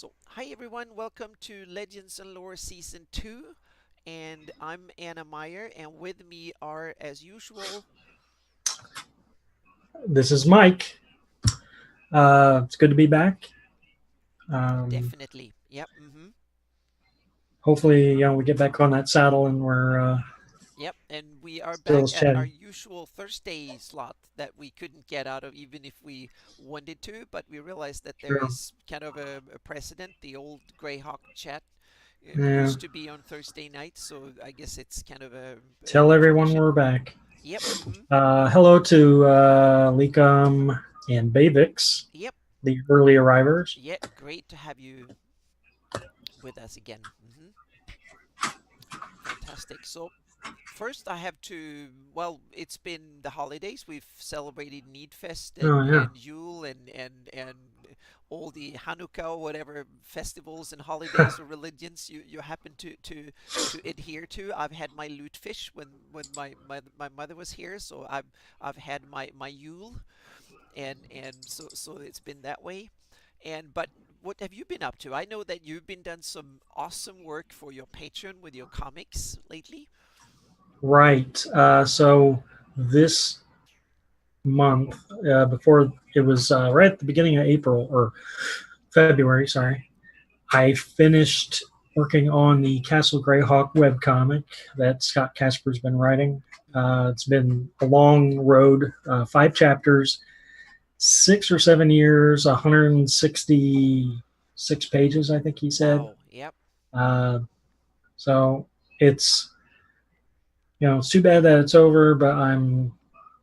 So, hi everyone, welcome to Legends and Lore Season 2. And I'm Anna Meyer, and with me are, as usual, This is Mike. It's good to be back. Um, definitely. Yep, Hopefully, we get back on that saddle and we're yep. And we are still back at our chatting. usual Thursday slot that we couldn't get out of even if we wanted to, but we realized that there Sure. is kind of a precedent. The old Greyhawk chat Yeah. used to be on Thursday night, so I guess it's kind of Tell a everyone tradition. we're back. Yep, Hello to Likum and Bavix, yep. the early arrivers. Yeah, great to have you with us again. Fantastic. So, first I have to, well, it's been the holidays. We've celebrated Needfest Oh yeah. and Yule and all the Hanukkah or whatever festivals and holidays or religions you happen to adhere to. I've had my lutefisk when my mother was here, so I've had my Yule and so it's been that way. And but what have you been up to? I know that you've been done some awesome work for your Patreon with your comics lately. Right. So this month, before it was right at the beginning of April or February, sorry, I finished working on the Castle Greyhawk webcomic that Scott Casper's been writing. Hmm. It's been a long road, 5 chapters, 6 or 7 years, 166 pages, I think he said. Wow. Yep. Uh, so it's it's too bad that it's over, but I'm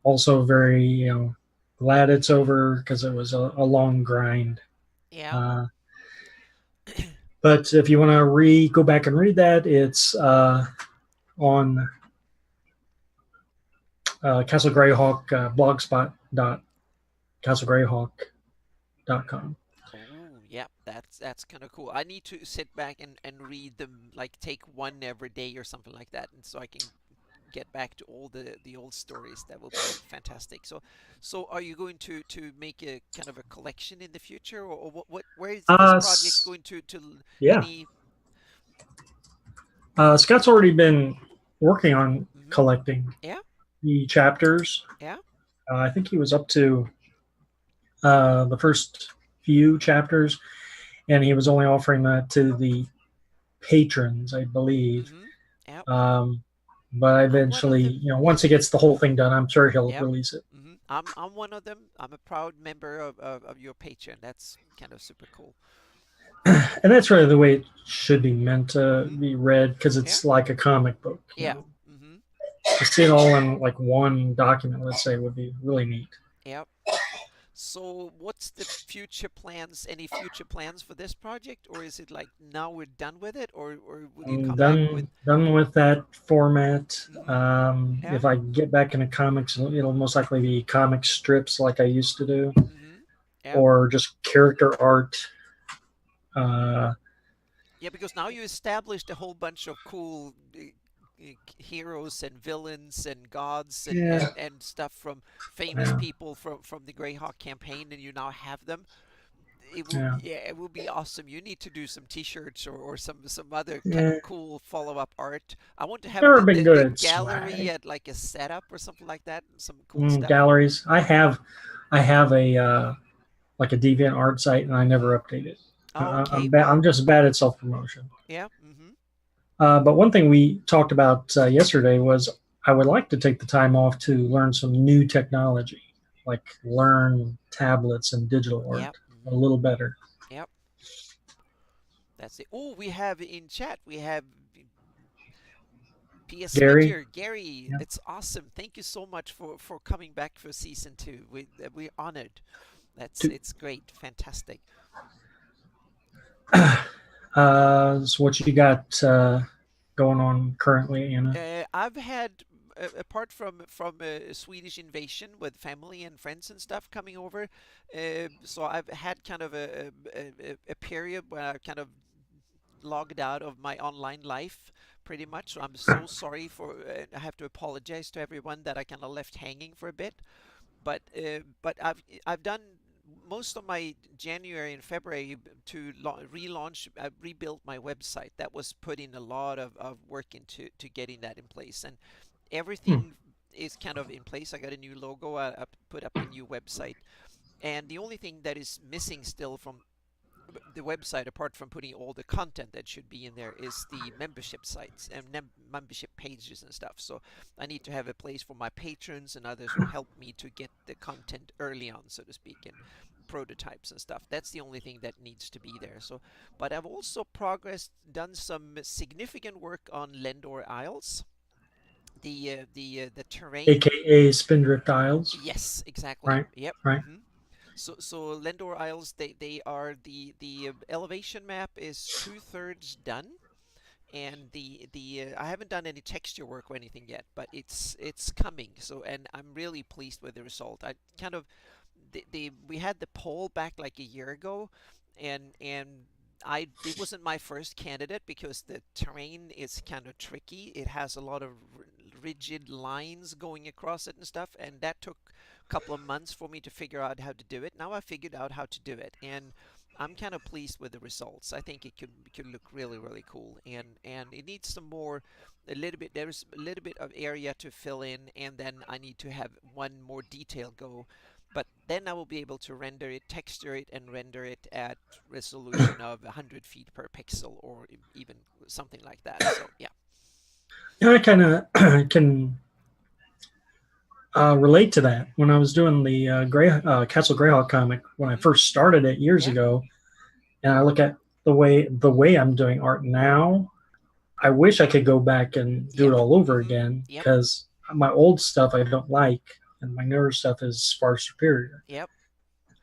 also very glad it's over because it was a long grind. Yeah. Uh, but if you want to go back and read that, it's on Castle Greyhawk blogspot dot castlegreyhawk.com. Oh, yeah. That's kind of cool. I need to sit back and read them, like take one every day or something like that, and so I can get back to all the old stories. That will be fantastic. So are you going to make a kind of a collection in the future, or what where is this project going to Yeah, any? Scott's already been working on Hmm. collecting Yeah, the chapters. yeah. I think he was up to the first few chapters, and he was only offering that to the patrons, I believe. Hmm. Yeah. Um, but I'm one of eventually, them. once he gets the whole thing done, I'm sure he'll Yep. release it. I'm one of them. I'm a proud member of your Patreon. That's kind of super cool. And that's really the way it should be meant to Hmm. be read because Yeah. it's like a comic book. Yeah. Hmm. To see it all in like one document, let's say, would be really neat. Yep. So what's the future plans? Any future plans for this project, or is it like now we're done with it, or will you I'm come back with? done with that format. Hmm. Yeah. If I get back into comics, it'll most likely be comic strips like I used to do, Hmm. Yeah. or just character art. Uh, Yeah, because now you established a whole bunch of cool heroes and villains and gods yeah, and stuff from famous yeah, people from the Greyhawk campaign, and you now have them. It will, yeah, yeah, it will be awesome. You need to do some T-shirts or some other kind yeah. of cool follow-up art. I want to have Never been good the at gallery swag. at like a setup or something like that. Some cool stuff. Galleries. I have a like a deviant art site, and I Hmm. never update it. Oh, okay. I'm bad. I'm Well, just bad at self promotion. yeah. But one thing we talked about yesterday was I would like to take the time off to learn some new technology, like learn tablets and digital art Yep. a little better. Yep. That's it. Oh, we have in chat. We have P.S. Gary, Smidger, Gary. yeah. It's awesome. Thank you so much for coming back for season 2. We're honored. That's To, it's great. Fantastic. so what you got going on currently, Anna? I've had apart from a Swedish invasion with family and friends and stuff coming over, so I've had kind of a period where I kind of logged out of my online life pretty much. So I'm so sorry for. I have to apologize to everyone that I kind of left hanging for a bit. But I've done most of my January and February to relaunch, rebuild my website. That was putting a lot of work into to getting that in place, and Hmm. everything is kind of in place. I got a new logo. I put up the new website, and the only thing that is missing still from the website, apart from putting all the content that should be in there, is the membership sites and membership pages and stuff. So I need to have a place for my patrons and others who help me to get the content early on, so to speak, and prototypes and stuff. That's the only thing that needs to be there. So, but I've also progressed, done some significant work on Lendor Isles. The terrain. AKA Spindrift Isles, Yes, exactly. right? Yep. Right. So Lendor Isles, they are the elevation map is 2/3 done, and the I haven't done any texture work or anything yet, but it's coming. So, and I'm really pleased with the result. I kind of the we had the poll back like a year ago, and I it wasn't my first candidate because the terrain is kind of tricky. It has a lot of rigid lines going across it and stuff, and that took a couple of months for me to figure out how to do it. Now I figured out how to do it, and I'm kind of pleased with the results. I think it could look really cool, and it needs some more, a little bit. There's a little bit of area to fill in, and then I need to have one more detail go, but then I will be able to render it, texture it, and render it at resolution of 100 feet per pixel, or even something like that. So yeah. Yeah, I kind of can relate to that. When I was doing the Castle Greyhawk comic when I Hmm. first started it years Yeah. ago, and I look at the way I'm doing art now, I wish I could go back and do it Yep. all over Hmm. again Yep. because my old stuff I don't like, and my newer stuff is far superior. Yep.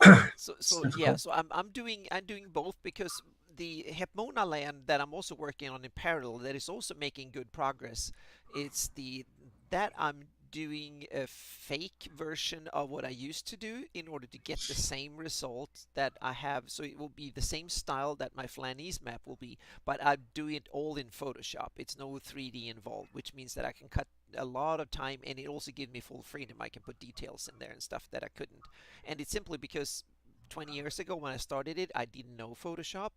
It's So yeah, difficult. so I'm doing both, because the Hepmona land that I'm also working on in parallel, that is also making good progress. It's the that I'm doing a fake version of what I used to do in order to get the same result that I have. So it will be the same style that my Flanese map will be, but I'm doing it all in Photoshop. It's no 3D involved, which means that I can cut a lot of time, and it also gives me full freedom. I can put details in there and stuff that I couldn't, and it's simply because 20 years ago when I started it, I didn't know Photoshop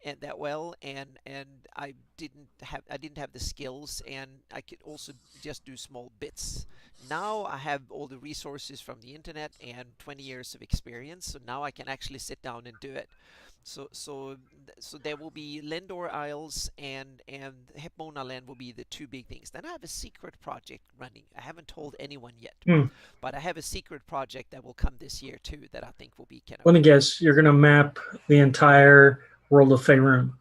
and that well, and I didn't have the skills, and I could also just do small bits. Now I have all the resources from the internet and 20 years of experience, so now I can actually sit down and do it. So there will be Lendor Isles and Hepmona Land will be the two big things. Then I have a secret project running. I haven't told anyone yet, Hmm. but I have a secret project that will come this year too that I think will be kind of Let me cool. guess, you're going to map the entire world of Faerun.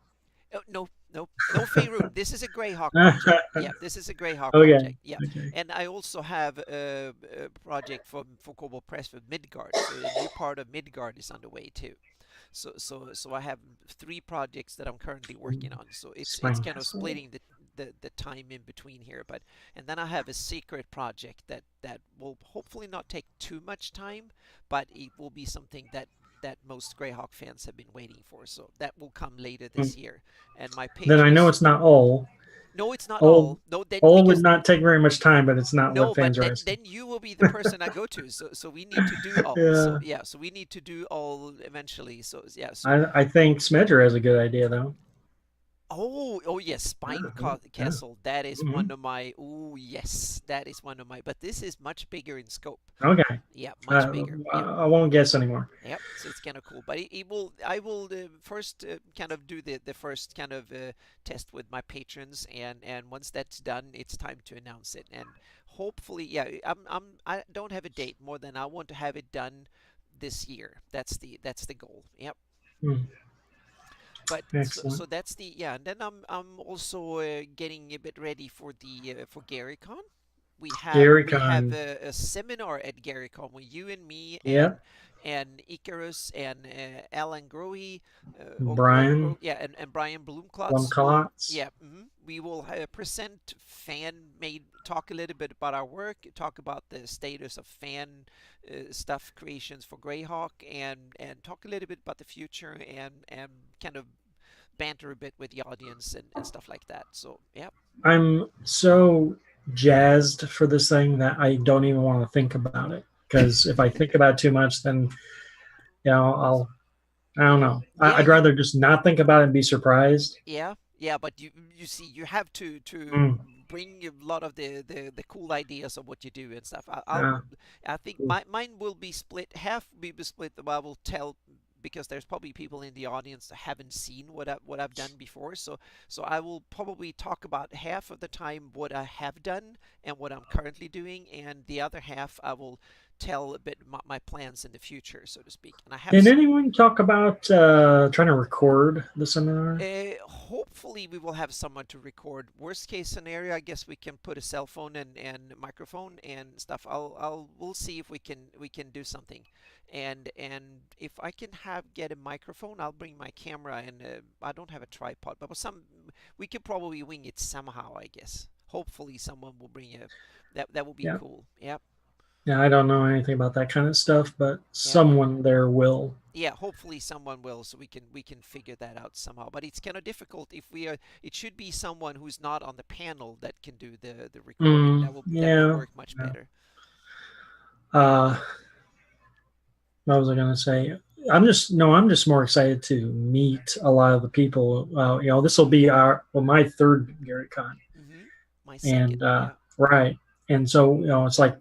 Oh, no, no, no Faerun. This is a Greyhawk project. Yeah, this is a Greyhawk Okay. project. Yeah, Okay. and I also have a project for Kobold Press for Midgard. So a new part of Midgard is underway too. So I have three projects that I'm currently working on. So it's Spine kind of Castle. splitting the time in between here. But and then I have a secret project that will hopefully not take too much time, but it will be something that most Greyhawk fans have been waiting for. So that will come later Hmm. this year. And my Then I know patrons, it's not all. no, it's not All all. No, then all would because not take very much time, but it's not what no, but fans are then asking. then you will be the person I go to. So we need to do all. So Yeah. yeah, so we need to do all eventually. So yeah, so I think Smedger has a good idea though. oh yes, Yeah. Yeah. Castle. That is Hmm. one of my. Oh yes, that is one of my. But this is much bigger in scope. Okay. Yeah, much bigger. Yep. I won't guess anymore. Yep. So it's kind of cool. But it will. I will first kind of do the first kind of test with my patrons, and once that's done, it's time to announce it. And hopefully, yeah, I don't have a date more than I want to have it done this year. That's the goal. Yep. Hmm. But so Excellent. that's the yeah, and then I'm also getting a bit ready for GaryCon. We have GaryCon. a seminar at GaryCon with you and me Yeah. and Icarus and Alan Grohe, Brian yeah, and Brian Bloomklotz will Blumkotz. yeah, we will present fan made, talk a little bit about our work, talk about the status of fan stuff creations for Greyhawk, and talk a little bit about the future, and kind of banter a bit with the audience and stuff like that. So yeah. I'm so jazzed for this thing that I don't even want to think about it. Because if I think about it too much, then I'll I don't know. Yeah, I'd rather just not think about it and be surprised. yeah, yeah, but you see, you have to Mm, bring a lot of the cool ideas of what you do and stuff. uh, I think mine will be split. Half will be split. I will tell because there's probably people in the audience that haven't seen what I've done before. So I will probably talk about half of the time what I have done and what I'm currently doing, and the other half I will tell a bit my plans in the future, so to speak. And I have did some. anyone talk about trying to record the seminar? Hopefully, we will have someone to record. Worst case scenario, I guess we can put a cell phone and microphone and stuff. We'll see if we can do something, and if I can get a microphone, I'll bring my camera and I don't have a tripod, but we could probably wing it somehow. I guess. Hopefully, someone will bring a that will be Yeah. cool. Yep, Yeah, I don't know anything about that kind of stuff, but yep. someone there will. Yeah, hopefully someone will, so we can figure that out somehow. But it's kind of difficult if we are. It should be someone who's not on the panel that can do the recording. That will Yeah. work much Yeah. better. Uh, what was I going to say? I'm just more excited to meet a lot of the people. This will be my third GaryCon, My second, and yeah, right, and so it's like,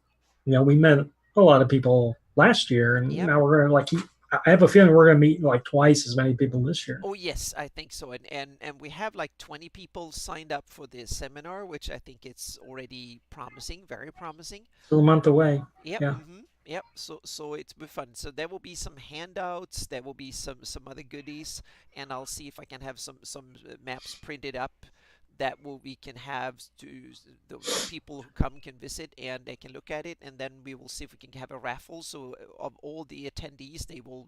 we met a lot of people last year, and yep. now we're gonna I have a feeling we're gonna meet like twice as many people this year. Oh yes, I think so. And we have like 20 people signed up for this seminar, which I think it's already promising, very promising. Still a month away. Yep, Yeah. yep. So it's be fun. So there will be some handouts, there will be some other goodies, and I'll see if I can have some maps printed up that will we can have the people who come can visit and they can look at it, and then we will see if we can have a raffle. So of all the attendees, they will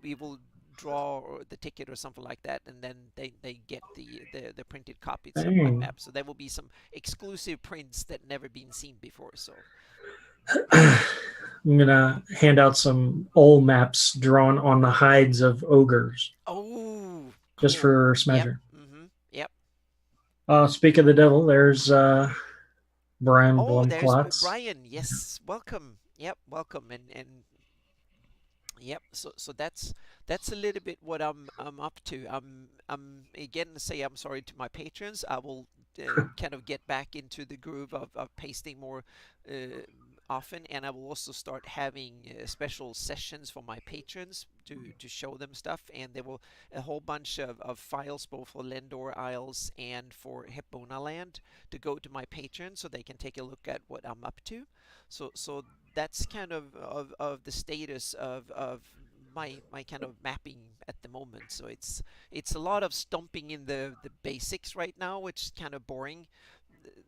we will draw the ticket or something like that, and then they get the printed copies of my Dang. map. So there will be some exclusive prints that never been seen before. So. I'm gonna hand out some old maps drawn on the hides of ogres, Oh, just cool. for Yep. measure. Yep. Speak of the devil, there's Brian Oh, there's Blumklotz. Brian. Yes, welcome. Yep, welcome. And yep. So that's a little bit what I'm up to. I'm again say I'm sorry to my patrons. I will kind of get back into the groove of pasting more uh, often, and I will also start having special sessions for my patrons to show them stuff. And there will a whole bunch of files both for Lendor Isles and for Hipona Land to go to my patrons so they can take a look at what I'm up to. So that's kind of the status of my kind of mapping at the moment. So it's a lot of stomping in the basics right now, which is kind of boring.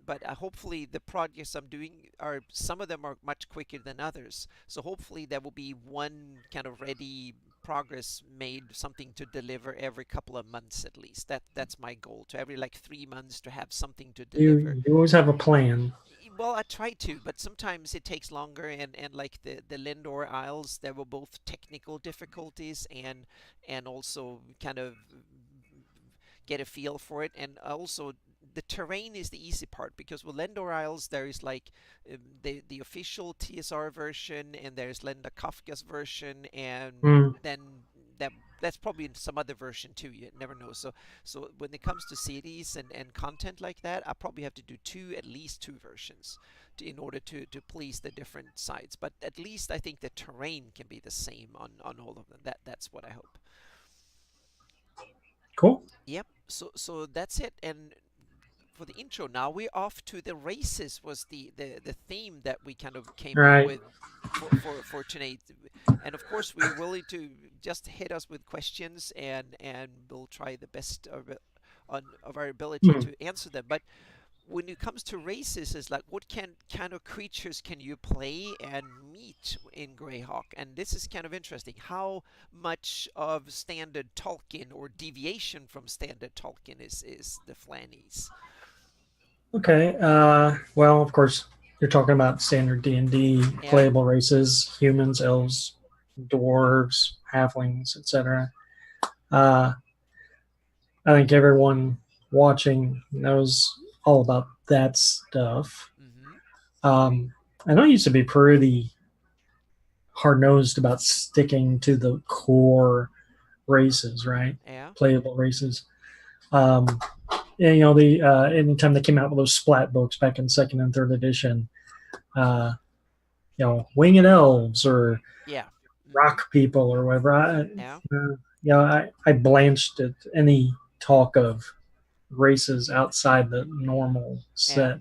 But hopefully the projects I'm doing are some of them are much quicker than others. So hopefully there will be one kind of ready progress made, something to deliver every couple of months at least. That's my goal, to every like 3 months to have something to deliver. You always have a plan. Well, I try to, but sometimes it takes longer, and like the Lindor Isles, there were both technical difficulties and also kind of get a feel for it, and also the terrain is the easy part because with Lendor Isles there is like the official TSR version, and there's Lenda Kafka's version, and Mm, then that that's probably in some other version too. You never know. So when it comes to cities and content like that, I probably have to do at least two versions in order to please the different sides. But at least I think the terrain can be the same on all of them. That's what I hope. cool. Yep. So that's it. And for the intro now, we're off to the races was the theme that we kind of came All up right. with for tonight. And of course we're willing to just hit us with questions, and we'll try the best of our ability Hmm. to answer them. But when it comes to races, is like what kind of creatures can you play and meet in Greyhawk? And this is kind of interesting. How much of standard Tolkien or deviation from standard Tolkien is the Flannies? Okay. Well, of course, you're talking about standard D&D Yep. playable races: humans, elves, dwarves, halflings, etc. Uh, I think everyone watching knows all about that stuff. Mm-hmm. Um, I know it used to be pretty hard nosed about sticking to the core races, right? Yeah. Playable races. Um, and, the anytime they came out with those splat books back in second and third edition, uh, winged elves or Yeah. Mm-hmm. rock people or whatever. Yeah. I blanched at any talk of races outside the normal Yeah. set.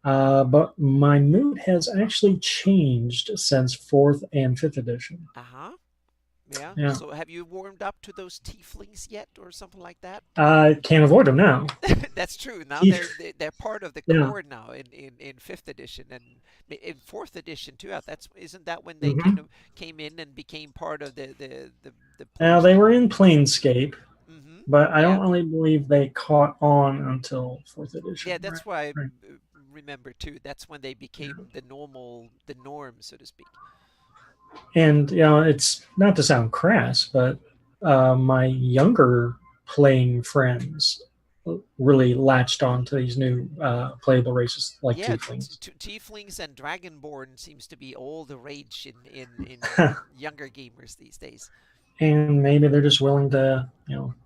But my mood has actually changed since fourth and fifth edition. Uh-huh. Yeah. Yeah, So have you warmed up to those tieflings yet or something like that? I can't avoid them now. That's true. Now Teeth, they're part of the yeah. core now in fifth edition and in fourth edition too. That's isn't that when they kind Hmm. of came in and became part of the Now players they game? were in Planescape, Mm-hmm. but I Yeah. don't really believe they caught on until fourth edition. Yeah, Right. that's why I Right. remember too. That's when they became Yeah. the norm, so to speak. And it's not to sound crass, but my younger playing friends really latched on to these new playable races like Yeah, tieflings. tieflings and dragonborn seems to be all the rage in younger gamers these days. And maybe they're just willing to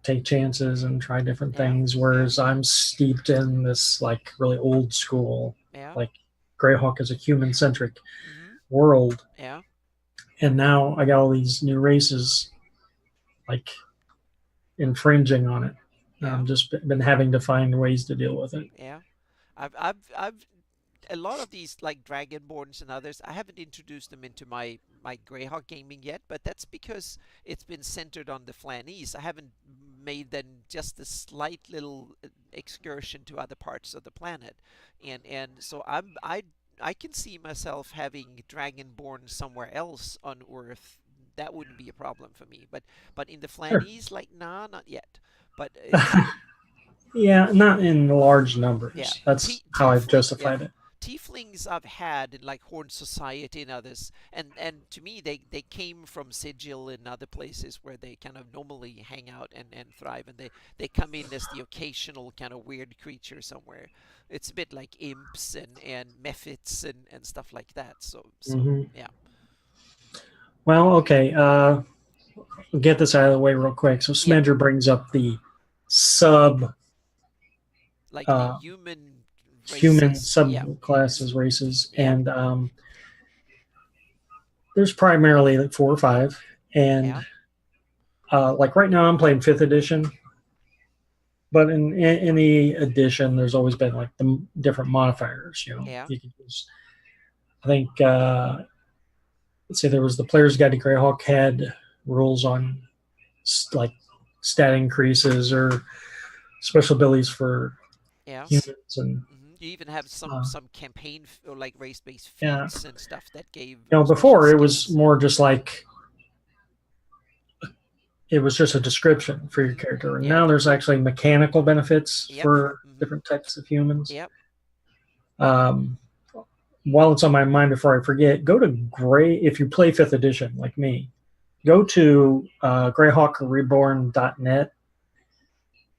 take chances and try different Yeah, things, yeah, whereas I'm steeped in this like really old school, yeah. like Greyhawk is a human centric Mm-hmm. world, Yeah, and now I got all these new races like infringing on it. yeah, Just been having to find ways to deal with it. yeah. I've a lot of these like Dragonborns and others. I haven't introduced them into my Greyhawk gaming yet, but that's because it's been centered on the Flanese. I haven't made them just a slight little excursion to other parts of the planet, and so I can see myself having Dragonborn somewhere else on Earth. That wouldn't be a problem for me. But in the Sure. Flanese, like nah, not yet. But it's Yeah, not in large yeah, numbers. That's how I've tiefling, yeah, justified it. tieflings I've had in like Horn Society and others, and to me they came from Sigil and other places where they kind of normally hang out and thrive, and they come in as the occasional kind of weird creature somewhere. It's a bit like imps and mephits and stuff like that. So Hmm. yeah, Well, okay. Get this out of the way real quick. So yeah, Smedger brings up the sub like the uh, human human races. Yeah. subclasses races, Yeah. and there's primarily like four or five, and Yeah. like right now I'm playing fifth edition, but in the edition there's always been like the different modifiers. Yeah. You can use. I think let's say there was the player's guide to Greyhawk had rules on like stat increases or special abilities for Yeah. humans and You even have uh, some campaign or like race-based yeah. feats and stuff that gave special Before it was skills. more just like it was just a description for your Hmm. character, and Yeah. now there's actually mechanical benefits Yep. for Hmm. different types of humans. Yep. Um, while it's on my mind, before I forget, go to Gray if you play fifth edition like me. Go to greyhawkreborn.net.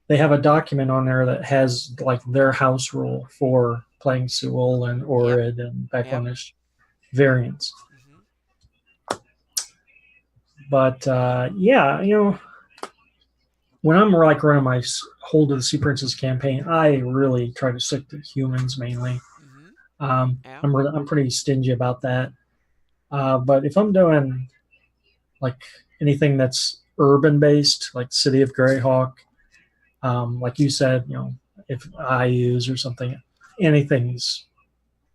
They have a document on there that has like their house rule for playing Seoul and Yep. Orid and Yep. Becklenish variants. Hmm. But yeah, when I'm like running my Hold of the Sea Princess campaign, I really try to stick to humans mainly. Hmm. Um, Yeah. I'm pretty stingy about that. But if I'm doing like anything that's urban based, like City of Greyhawk, like you said, if I use or something, anything's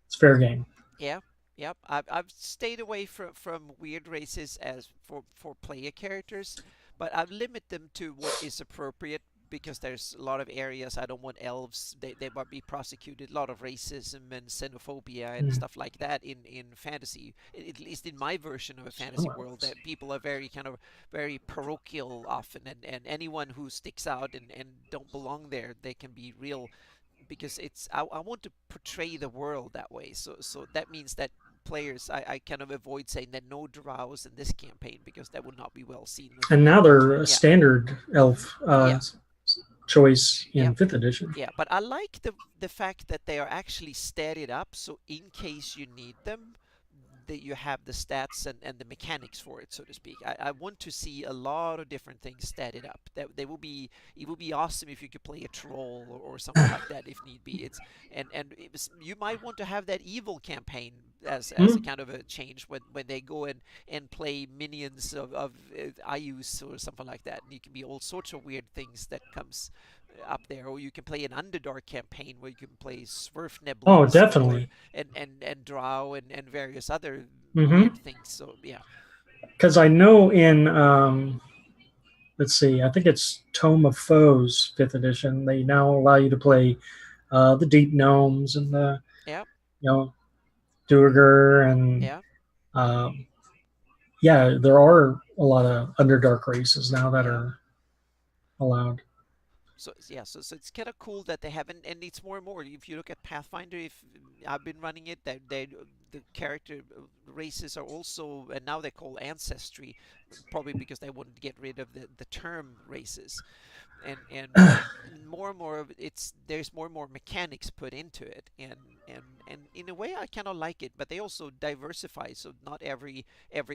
it's fair game. Yeah. Yep. I've stayed away from weird races as for player characters, but I've limited them to what is appropriate because there's a lot of areas I don't want elves. They might be prosecuted. A lot of racism and xenophobia and Mm. stuff like that in fantasy. At least in my version of a fantasy So, world, that people are very kind of very parochial often, and anyone who sticks out and don't belong there, they can be real because I want to portray the world that way. So that means that players I kind of avoid saying that no drows in this campaign because that would not be well seen with and me. now they're a Yeah. standard elf Yeah. choice Yeah. in fifth edition. Yeah, but I like the fact that they are actually stated up so in case you need them, that you have the stats and the mechanics for it, so to speak. I want to see a lot of different things statted up. That they will be it would be awesome if you could play a troll or something like that if need be. It's and it was, you might want to have that evil campaign as a Hmm? kind of a change when they go and play minions of IUs or something like that. And you can be all sorts of weird things that comes up there, or you can play an Underdark campaign where you can play Oh, Swerfneblins or definitely. and Drow and various other weird Hmm. things. So yeah, Because I know in let's see, I think it's Tome of Foes fifth edition. They now allow you to play the deep gnomes and the yeah, you know Duergar and yeah, um, yeah, there are a lot of Underdark races now that yeah. are allowed. So yeah, so it's kind of cool that they have, and it's more and more. If you look at Pathfinder, if I've been running it, that they the character races are also, and now they call ancestry, probably because they wanted to get rid of the term races, and more and more of it's there's more and more mechanics put into it, and in a way I kind of like it, but they also diversify, so not every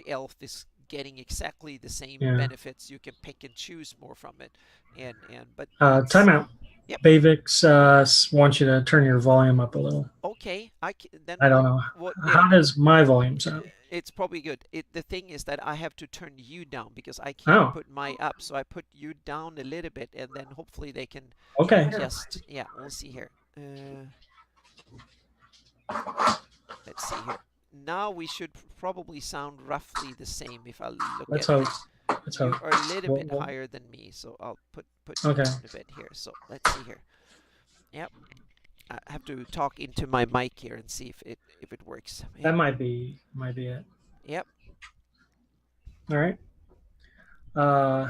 elf is getting exactly the same Yeah. benefits. You can pick and choose more from it, and but it's Timeout. yep. Bavix wants you to turn your volume up a little. Okay, then I don't know. what yeah, How does my volume sound? it's probably good. The thing is that I have to turn you down because I can't Oh, put my up, so I put you down a little bit, and then hopefully they can okay. adjust. Yeah, we'll see here. Let's see here. Now we should probably sound roughly the same if I look Let's at hope. the. Let's hope. You are a little bit We'll, higher than me, so I'll put you okay. down a bit here. So let's see here. Yep, I have to talk into my mic here and see if it works. That Yep, might be it. yep. All right. Uh,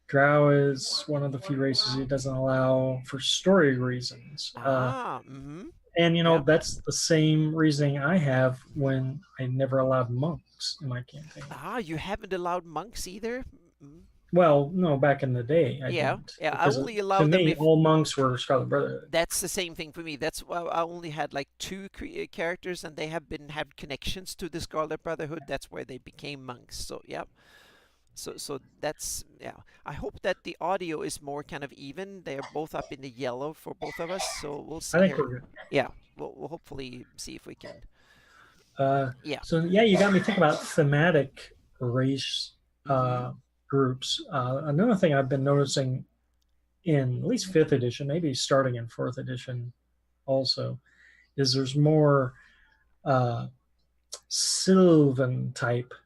Drow is one of the few races it doesn't allow for story reasons. Ah, mm-hmm. And Yep. that's the same reasoning I have when I never allowed monks in my campaign. Ah, you haven't allowed monks either? Mm. Well, no, back in the day I Yeah, didn't yeah. I because only to allowed them me if all monks were Scarlet Brotherhood. that's the same thing for me. That's why I only had like two characters, and they have been had connections to the Scarlet Brotherhood. That's where they became monks. So yeah. So that's yeah. I hope that the audio is more kind of even. They're both up in the yellow for both of us. So we'll I see think here. we're good. Yeah, we'll hopefully see if we can. Uh, Yeah. so yeah, you got me thinking about thematic race Mm-hmm. groups. Another thing I've been noticing in at least fifth edition, maybe starting in fourth edition, also, is there's more uh, Sylvan type uh,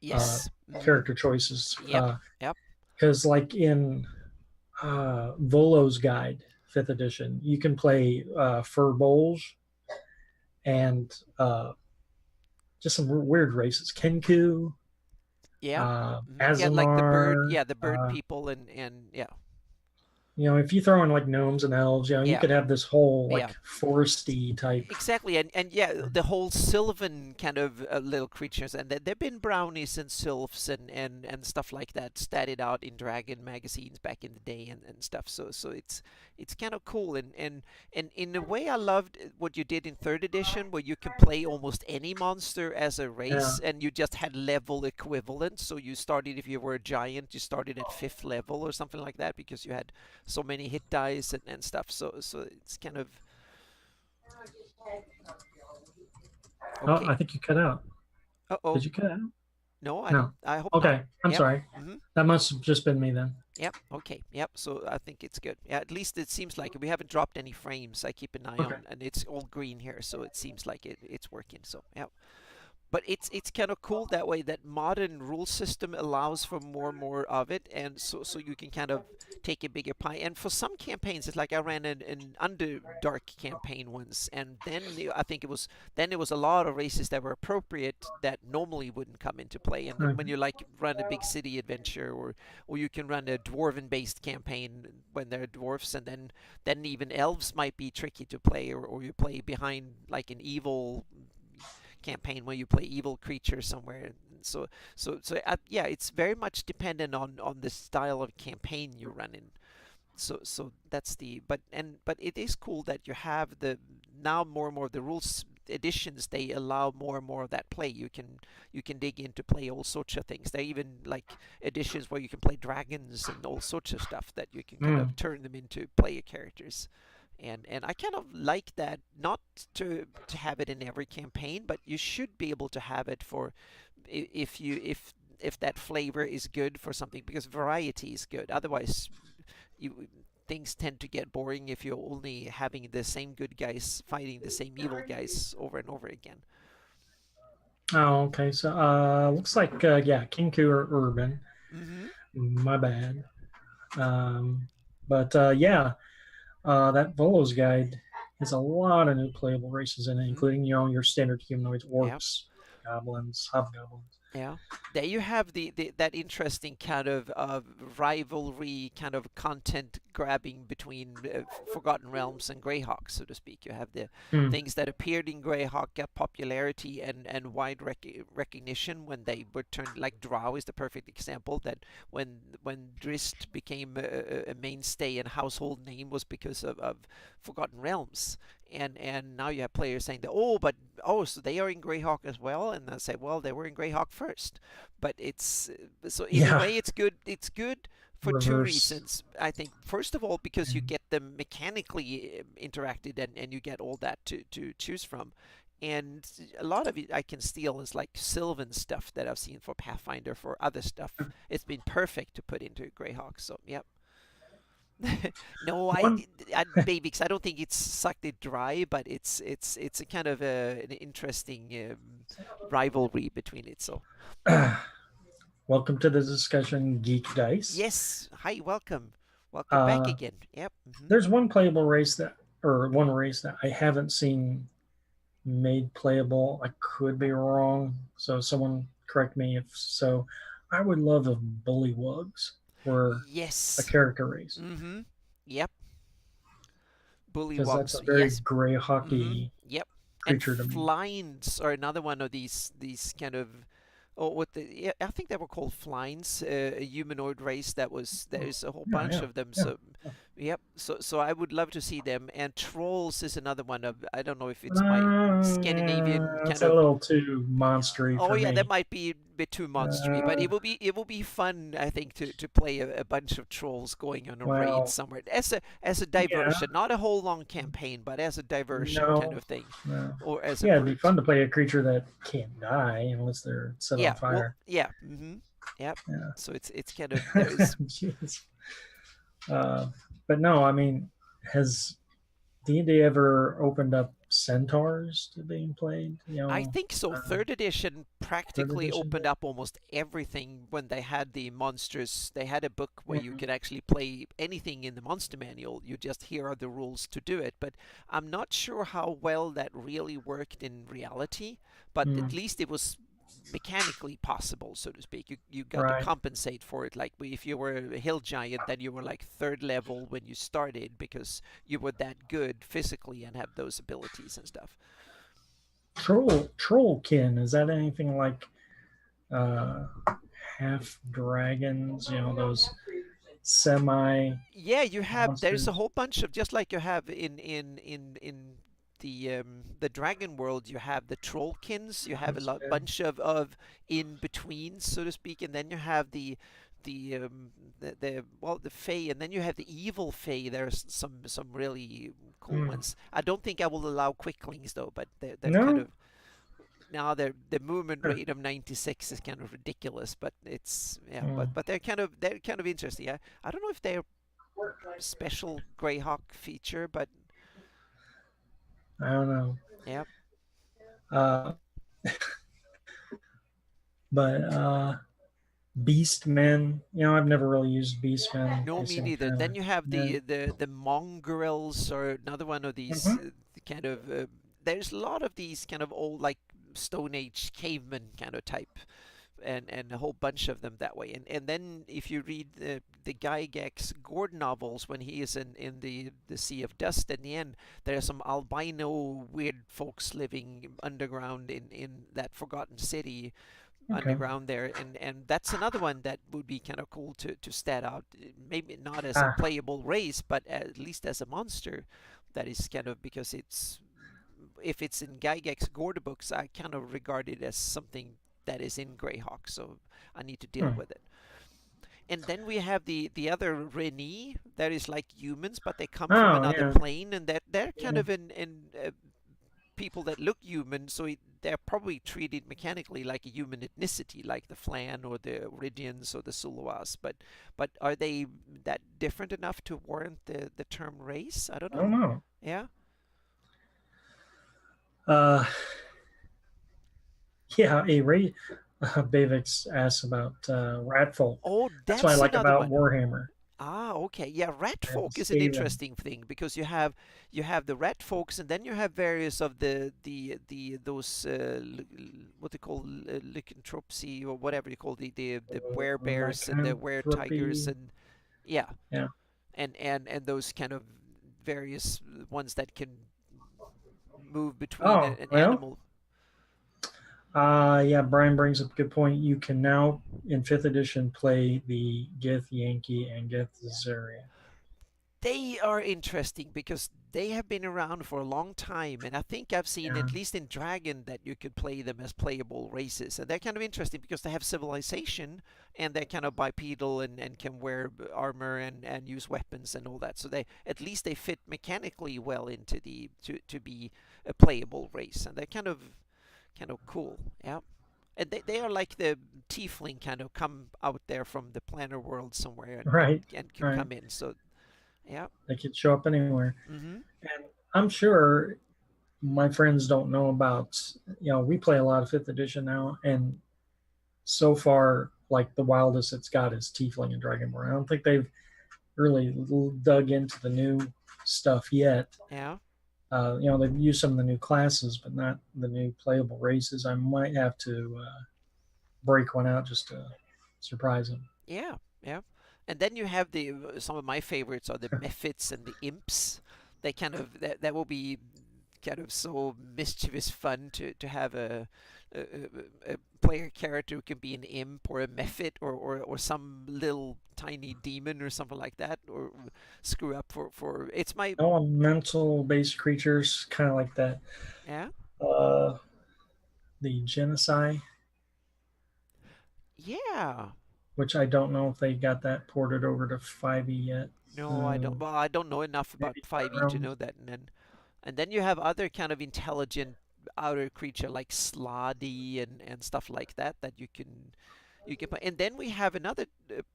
Yes. Mm-hmm. character choices. Yep. Yep. Because like in Volo's Guide, fifth edition, you can play Furbolge and just some weird races. Kenku, Yeah. Mm-hmm. Yeah, like the bird. Azamar. Yeah, the bird people and yeah. If you throw in like gnomes and elves, you Yeah. could have this whole Yeah. like foresty type. Exactly, and yeah, the whole sylvan kind of little creatures, and there've been brownies and sylphs and stuff like that statted out in dragon magazines back in the day and stuff. So it's kind of cool, and in a way, I loved what you did in third edition, where you can play almost any monster as a Yeah, race, and you just had level equivalent. So you started, if you were a giant, you started at fifth level or something like that because you had so many hit dice and stuff. So it's kind of oh, okay. I think you cut out. Uh-oh. Did you cut out? No, I No. don't. I hope not. Okay, I'm Yep. sorry. Mm-hmm. That must have just been me then. Yep. Okay. Yep. So I think it's good. Yeah. At least it seems like we haven't dropped any frames. I keep an eye Okay. on, and it's all green here, so it seems like it's working. So yeah. But it's kind of cool that way that modern rule system allows for more and more of it, and so you can kind of take a bigger pie. And for some campaigns, it's like I ran an Underdark campaign once, and then I think it was a lot of races that were appropriate that normally wouldn't come into play. And Okay. when you like run a big city adventure, or you can run a dwarven based campaign when there are dwarfs, and then even elves might be tricky to play, or you play behind like an evil campaign where you play evil creatures somewhere. So yeah, it's very much dependent on the style of campaign you run in. So that's the but it is cool that you have the now more and more of the rules editions they allow more and more of that play. You can dig into play all sorts of things. They even like editions where you can play dragons and all sorts of stuff that you can kind of Mm. turn them into player characters. And I kind of like that, not to have it in every campaign, but you should be able to have it for if that flavor is good for something, because variety is good. Otherwise, you things tend to get boring if you're only having the same good guys fighting the same evil guys over and over again. Oh, okay. So, looks like yeah, Kinku or Urban. Mm-hmm. My bad. Um, but yeah, that Volo's guide has a lot of new playable races in it, Mm-hmm. including your standard humanoids, Yeah. orcs, goblins, hobgoblins. Yeah. There you have the that interesting kind of rivalry, kind of content grabbing between Forgotten Realms and Greyhawk, so to speak. You have the Hmm. things that appeared in Greyhawk got popularity and wide recognition when they were turned, like Drow is the perfect example, that when Drist became a mainstay and household name was because of Forgotten Realms. And now you have players saying that, so they are in Greyhawk as well, and I say, well, they were in Greyhawk first. But it's so in a Yeah, way it's good. It's good for two reverse. reasons. I think first of all because you get them mechanically interacted, and you get all that to choose from. And a lot of it I can steal is like Sylvan stuff that I've seen for Pathfinder. For other stuff, it's been perfect to put into Greyhawk. So yeah. No, One, baby, because I don't think it's sucked it dry, but it's a kind of an interesting rivalry between it. So welcome to the discussion, Geek Dice. yes, hi, welcome back Uh, again. Yep. Hmm. there's one playable race that, or one race that I haven't seen made playable. I could be wrong, so someone correct me if so. I would love if Bullywugs were a Yes. character race Mm-hmm. Yep. because that's Bullywogs. a very Yes. gray Mm-hmm. hockey Yep. And creature to me. flines are another one of these kind of, oh, what the yeah, I think they were called flines, a humanoid race that was there's a whole Yeah, bunch yeah, of them. yeah. So yep. So I would love to see them. And trolls is another one of, I don't know if it's my Scandinavian It's kind a of. little too monstery Oh for yeah, that me. might be a bit too monstery, but Uh, it will be fun, I think, to play a bunch of trolls going on a raid well, somewhere as a yeah, diversion, not a whole long campaign, but as a diversion kind no, of thing, no. or as a Yeah, it'd be brute. fun to play a creature that can't die unless they're set on Yeah, well, fire. yeah, mm-hmm, yep. Yeah. So it's kind of there's. Jeez. Uh, but no, I mean, has D&D ever opened up centaurs to being played? I think so. Uh, Third edition third practically edition opened did. up almost everything when they had the monsters. They had a book where you Mhm. could actually play anything in the monster manual. You just here are the rules to do it. But I'm not sure how well that really worked in reality. But at Mm, least it was mechanically possible, so to speak. You got to right. compensate for it. Like if you were a hill giant, then you were like third level when you started because you were that good physically and have those abilities and stuff. Trollkin, is that anything like uh, half dragons? Those semi Yeah, you have. There's a monsters. whole bunch of, just like you have in the dragon world. You have the trollkins. You have a That's lot good. bunch of in betweens, so to speak, and then you have the well, the fae, and then you have the evil fae. There's some really cool Mm. ones. I don't think I will allow quicklings though, but they're kind No. of, now the movement rate of 96 is kind of ridiculous, but it's, yeah, but Mm. they're kind of interesting. I don't know if they're special Greyhawk feature, but I don't know. yeah. Uh, but Beast Men, I've never really used Beast Men. No, They me seem neither. kind of Then you have yeah. the mongrels, or another one of these Hmm. kind of. There's a lot of these kind of old, like Stone Age caveman kind of type, and a whole bunch of them that way. And then if you read the Gygax Gord novels, when he is in the Sea of Dust, in the end, there are some albino weird folks living underground in that forgotten city Okay. underground there, and that's another one that would be kind of cool to stat out. Maybe not as a Ah, playable race, but at least as a monster. That is kind of because if it's in Gygax Gorda books, I kind of regard it as something that is in Greyhawk, so I need to deal Hmm. with it. And then we have the other Reni that is like humans, but they come from Oh another yeah, plane, and that they're kind yeah. of in people that look human, so they're probably treated mechanically like a human ethnicity, like the Flan or the Ridians or the Suluas. But are they that different enough to warrant the term race? I don't I don't know. know. Yeah. Uh, yeah, a Ray Bavix asks about Ratfolk. Oh, That's what I that's like another about one. Warhammer. Ah, okay. Yeah, rat And folk is an Skaven. interesting thing because you have the rat folks, and then you have various of the those what they call lycanthropy or whatever you call the bears and the tigers Lycanthropy. and yeah, Yeah. and those kind of various ones that can move between Oh, an well, animal. yeah, Brian brings up a good point. You can now, in 5th edition, play the Gith Yankee and Gith Zarian. They are interesting because they have been around for a long time, and I think I've seen, Yeah. at least in Dragon, that you could play them as playable races. And they're kind of interesting because they have civilization, and they're kind of bipedal and can wear armor and use weapons and all that. So they, at least they fit mechanically well into the to be a playable race, and they're kind of cool. Yeah. And they are like the tiefling kind of come out there from the planner world somewhere and, and, Right. and can Right. come in. So yeah. They could show up anywhere. Mm-hmm. And I'm sure my friends don't know about, we play a lot of 5th edition now, and so far, like the wildest it's got is Tiefling and Dragonborn. I don't think they've really dug into the new stuff yet. Yeah. They've used some of the new classes, but not the new playable races. I might have to break one out just to surprise them. Yeah. Yeah. And then you have the some of my favorites are the Mephits and the Imps. They kind of that will be kind of so mischievous fun to have a player character who can be an imp or a mephit or some little tiny demon or something like that or screw up for it's my Elemental based creatures, kind of like that. yeah. Uh, the Genocide, Yeah. which I don't know if they got that ported over to 5e yet. No, I Uh, don't. Well, I don't know enough about Maybe 5e to around. know that. And then you have other kind of intelligent outer creature like Sloddy and stuff like that that you can play. And then we have another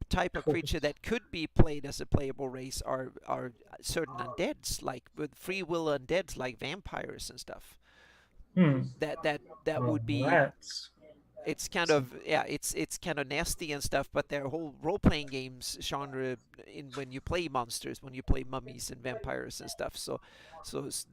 type of creature that could be played as a playable race are certain undeads like with free will undeads like vampires and stuff. Hmm. That Well, would be rats. it's kind So, of yeah it's kind of nasty and stuff, but their whole role-playing games genre in when you play monsters, when you play mummies and vampires and stuff, so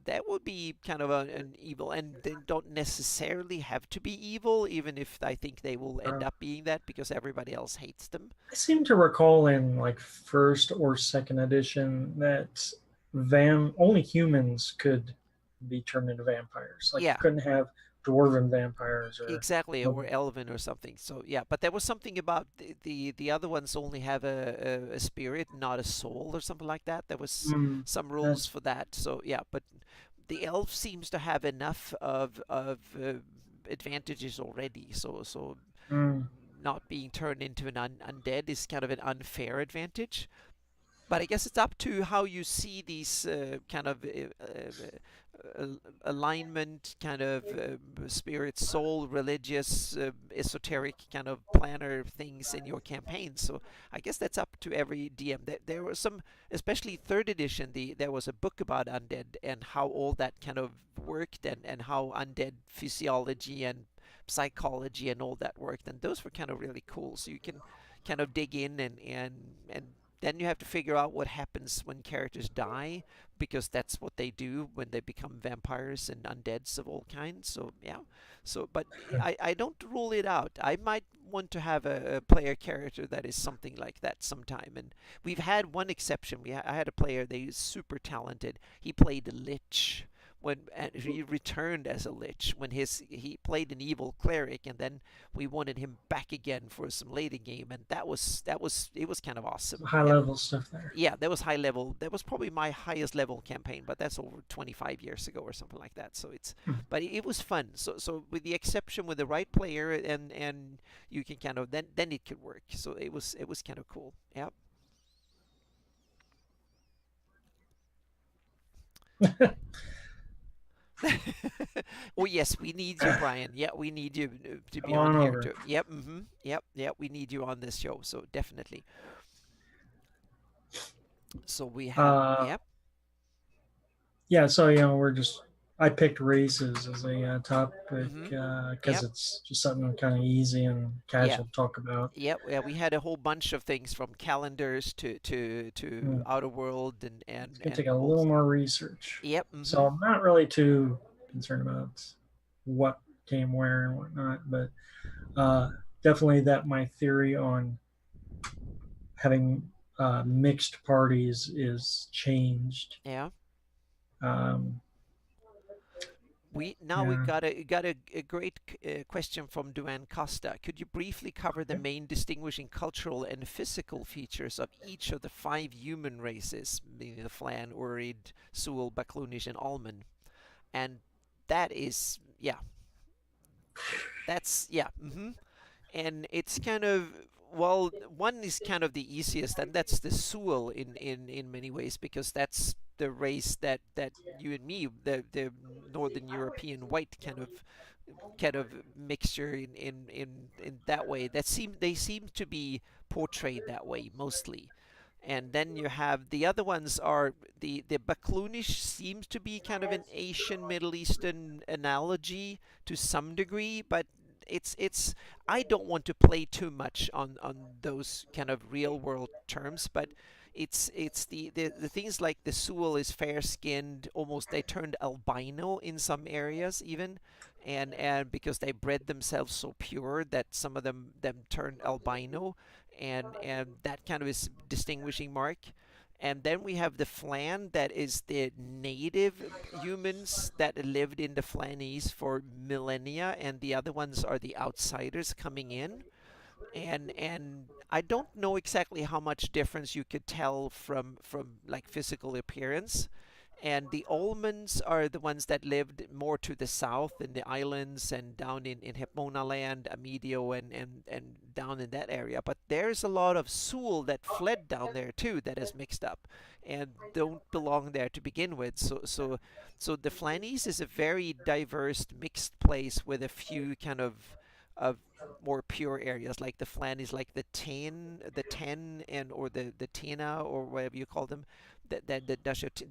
that would be kind of an evil, and they don't necessarily have to be evil, even if I think they will end uh, up being that because everybody else hates them. I seem to recall in like 1st or 2nd edition that only humans could be turned into vampires. Like you Yeah, couldn't have dwarven vampires or exactly, or no. elven or something. So yeah, but there was something about the other ones only have a spirit, not a soul, or something like that. There was Mm, some rules that's for that. So yeah, but the elf seems to have enough of advantages already. So mm, not being turned into an undead is kind of an unfair advantage. But I guess it's up to how you see these kind of alignment, kind of spirit, soul, religious, esoteric kind of planner things in your campaign. So I guess that's up to every DM. There were some, especially 3rd edition. There was a book about undead and how all that kind of worked, and how undead physiology and psychology and all that worked. And those were kind of really cool. So you can kind of dig in and then you have to figure out what happens when characters die, because that's what they do when they become vampires and undeads of all kinds. So yeah, but I don't rule it out. I might want to have a player character that is something like that sometime. And we've had one exception. I had a player, they super talented. He played a lich when he returned as a lich when he played an evil cleric, and then we wanted him back again for some later game, and that was it was kind of awesome. High Yeah, level stuff there. yeah, that was high level. That was probably my highest level campaign, but that's over 25 years ago or something like that. So it's, but it was fun. So with the exception with the right player, and you can kind of then it could work. So it was kind of cool. Yeah. Oh yes, we need you, Brian. Yeah, we need you to Come be on on here over. too. Yep. Mm-hmm. Yep. Yep. We need you on this show. So definitely. So we have. Uh, Yep. yeah, so we're just I picked races as a topic Mm-hmm. because Yep. it's just something kind of easy and Yeah. casual to talk about. Yep. Yeah. We had a whole bunch of things from calendars to Mm. outer world It's and gonna take and a old. little more research, Yep. so Mm-hmm. I'm not really too concerned about what came where and whatnot, but uh, definitely that my theory on having mixed parties is changed. Yeah. Um, We yeah, got a great question from Duane Costa. Could you briefly cover the okay. main distinguishing cultural and physical features of each of the five human races, meaning the Flan, Urid, Sul, Baklunish, and Alman? And that is, yeah, that's yeah. And it's kind of, well, one is kind of the easiest, and that's the Sul in many ways, because that's the race that you and me, the Northern European white kind of mixture in that way. They seem to be portrayed that way mostly. And then you have the other ones are the Baklunish seems to be kind of an Asian Middle Eastern analogy to some degree, but it's I don't want to play too much on those kind of real world terms, but it's the things like the Sul is fair skinned, almost they turned albino in some areas even, and because they bred themselves so pure that some of them turned albino, and that kind of is distinguishing mark. And then we have the Flan, that is the native humans that lived in the Flanese for millennia, and the other ones are the outsiders coming in. And I don't know exactly how much difference you could tell from like physical appearance. And the Olmans are the ones that lived more to the south in the islands and down in Hepmona land, Amedio, and down in that area. But there's a lot of Sul that fled down there too that is mixed up and don't belong there to begin with. So the Flanese is a very diverse mixed place with a few kind of more pure areas, like the Flan is like the Ten, and or the Tina, or whatever you call them.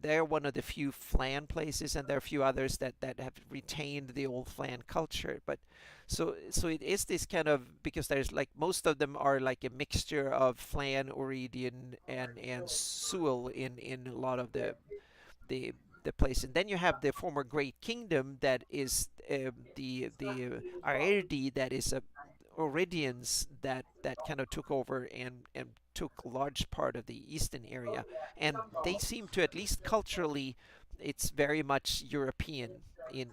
They're one of the few Flan places, and there are a few others that have retained the old Flan culture. But so it is this kind of, because there's like most of them are like a mixture of Flan, Oridian, and Sul in a lot of the the place. And then you have the former Great Kingdom, that is the Aerdi, that is Oridians that kind of took over and took a large part of the eastern area, and they seem to, at least culturally, it's very much European in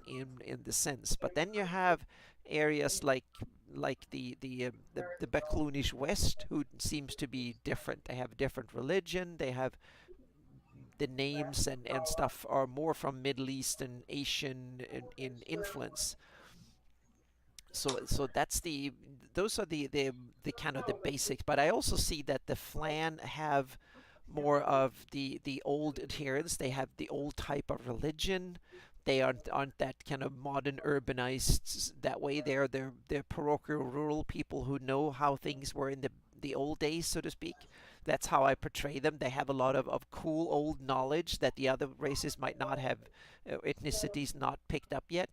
the sense. But then you have areas like the Baklunish West, who seems to be different. They have different religion. They have the names and stuff are more from Middle East and Asian in influence. So that's those are the kind of the basics. But I also see that the Flan have more of the old adherents. They have the old type of religion. They aren't that kind of modern urbanized that way. They're parochial rural people who know how things were in the old days, so to speak. That's how I portray them. They have a lot of cool old knowledge that the other races might not have, ethnicities not picked up yet.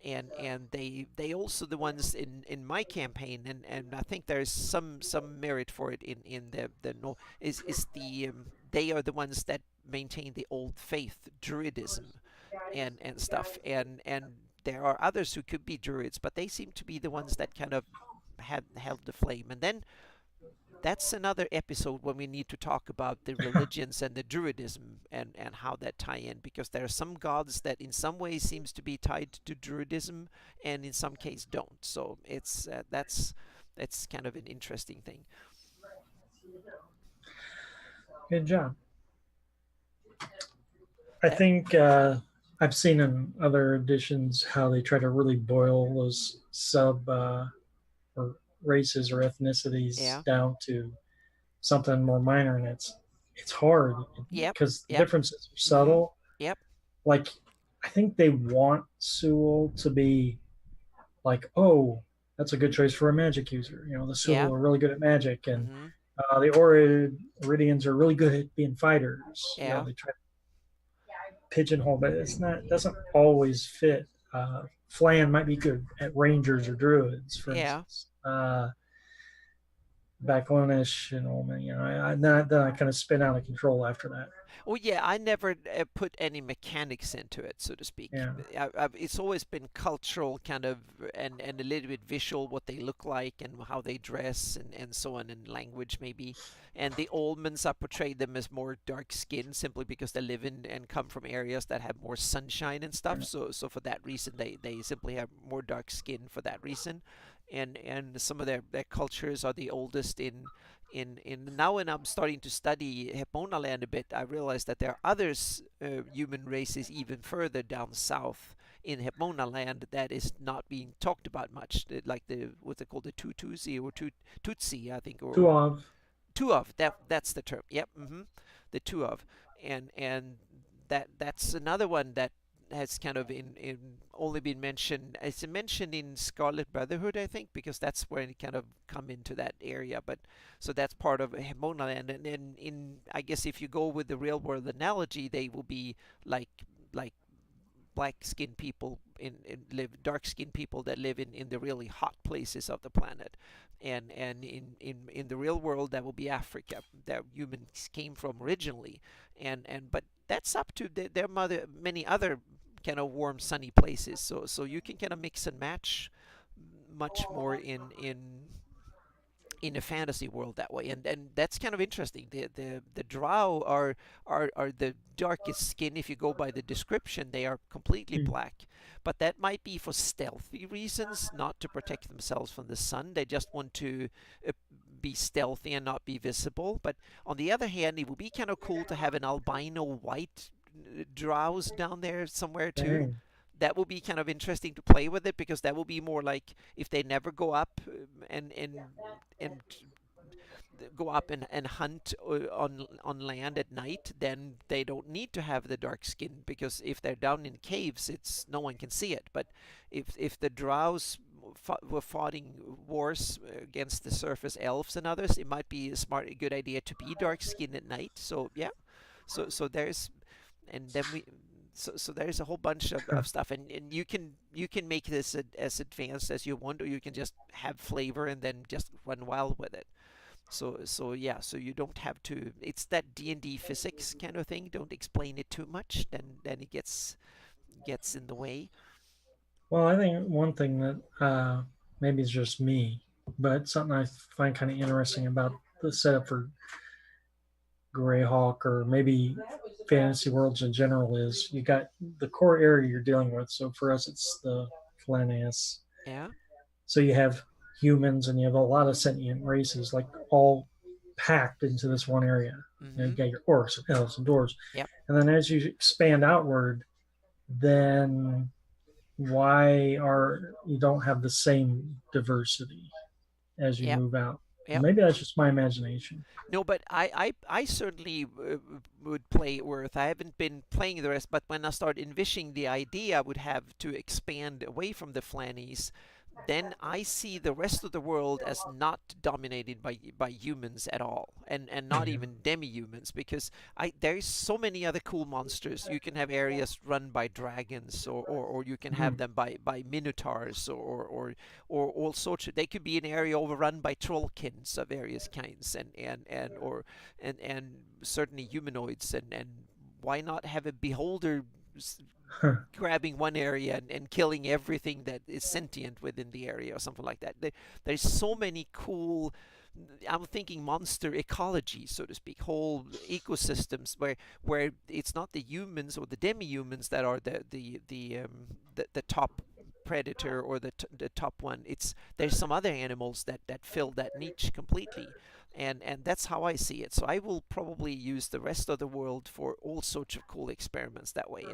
And they also the ones in my campaign, and I think there's some merit for it in the no is the they are the ones that maintain the old faith, Druidism, and stuff. And there are others who could be Druids, but they seem to be the ones that kind of had held the flame. And then that's another episode when we need to talk about the religions and the Druidism and how that tie in, because there are some gods that in some ways seems to be tied to Druidism and in some case don't. So it's that's kind of an interesting thing. Good job. I That think I've seen in other editions how they try to really boil those sub or races or ethnicities yeah. down to something more minor, and it's hard Yep. because the Yep. differences are Mhm. subtle. Yep. Like I think they want Sewell to be like, oh, that's a good choice for a magic user. You know, the Sewell Yeah. are really good at magic, and Mhm. the Oridians are really good at being fighters. You know, Yeah. they try to pigeonhole, but it's not doesn't always fit. Flan might be good at rangers or druids, for Yeah. instance. Backlunish, then I kind of spin out of control after that. Oh yeah, I never put any mechanics into it, so to speak. Yeah, It's always been cultural, kind of, and a little bit visual, what they look like and how they dress, and so on, and language maybe. And the Olmans, I portrayed them as more dark skinned simply because they live in and come from areas that have more sunshine and stuff. yeah. So for that reason, they simply have more dark skin for that reason. And some of their cultures are the oldest in now. When I'm starting to study Hepona land a bit, I realize that there are others, human races even further down south in Hepona land that is not being talked about much, like the what's it called, the Tutusi or Tutsi, I think, Two or of Tuov. That's the term. Yep. The Tuov, and that's another one that has kind of in only been mentioned. It's mentioned in Scarlet Brotherhood, I think, because that's where it kind of come into that area. But so that's part of Hemona land, and then in, I guess if you go with the real world analogy, they will be like black skinned people in live dark skinned people that live in the really hot places of the planet, and in the real world that will be Africa, that humans came from originally, and but that's up to their mother many other kind of warm sunny places, so you can kind of mix and match much more in a fantasy world that way, and that's kind of interesting. The Drow are the darkest skin. If you go by the description, they are completely mm, black, but that might be for stealthy reasons, not to protect themselves from the sun. They just want to uh, be stealthy and not be visible. But on the other hand, it would be kind of cool to have an albino white Drows down there somewhere too. dang, That will be kind of interesting to play with it, because that will be more like if they never go up and go up and hunt on land at night, then they don't need to have the dark skin, because if they're down in caves, it's no one can see it. But if the drows were fighting wars against the surface elves and others, it might be a good idea to be dark skinned at night. So yeah, so there's, and then we so there's a whole bunch of stuff, and you can make this as advanced as you want, or you can just have flavor and then just run wild with it. So yeah, so you don't have to, it's that D&D physics kind of thing. Don't explain it too much, then it gets in the way. well, I think one thing that maybe is just me, but something I find kind of interesting about the setup for Greyhawk or maybe fantasy worlds in general is you got the core area you're dealing with. So for us, it's the Flaneus. Yeah. So you have humans and you have a lot of sentient races, like all packed into this one area. You know, you Mm-hmm. got your orcs and elves and dwarves. Yep. And then as you expand outward, then why are you don't have the same diversity as you Yep. move out? Yep. Maybe that's just my imagination. No, but I certainly would play Earth. I haven't been playing the rest, but when I start envisioning the idea, I would have to expand away from the Flannies. Then I see the rest of the world as not dominated by humans at all, and not Yeah. even demi-humans, because there's so many other cool monsters. You can have areas run by dragons, or you can have Mhm. them by minotaurs, or all sorts of. They could be an area overrun by trollkins of various kinds, and certainly humanoids, and why not have a beholder grabbing one area and killing everything that is sentient within the area, or something like that. There's so many cool I'm thinking monster ecology, so to speak, whole ecosystems where it's not the humans or the demi-humans that are the top predator or the top one. It's there's some other animals that fill that niche completely, and that's how I see it. So I will probably use the rest of the world for all sorts of cool experiments that way,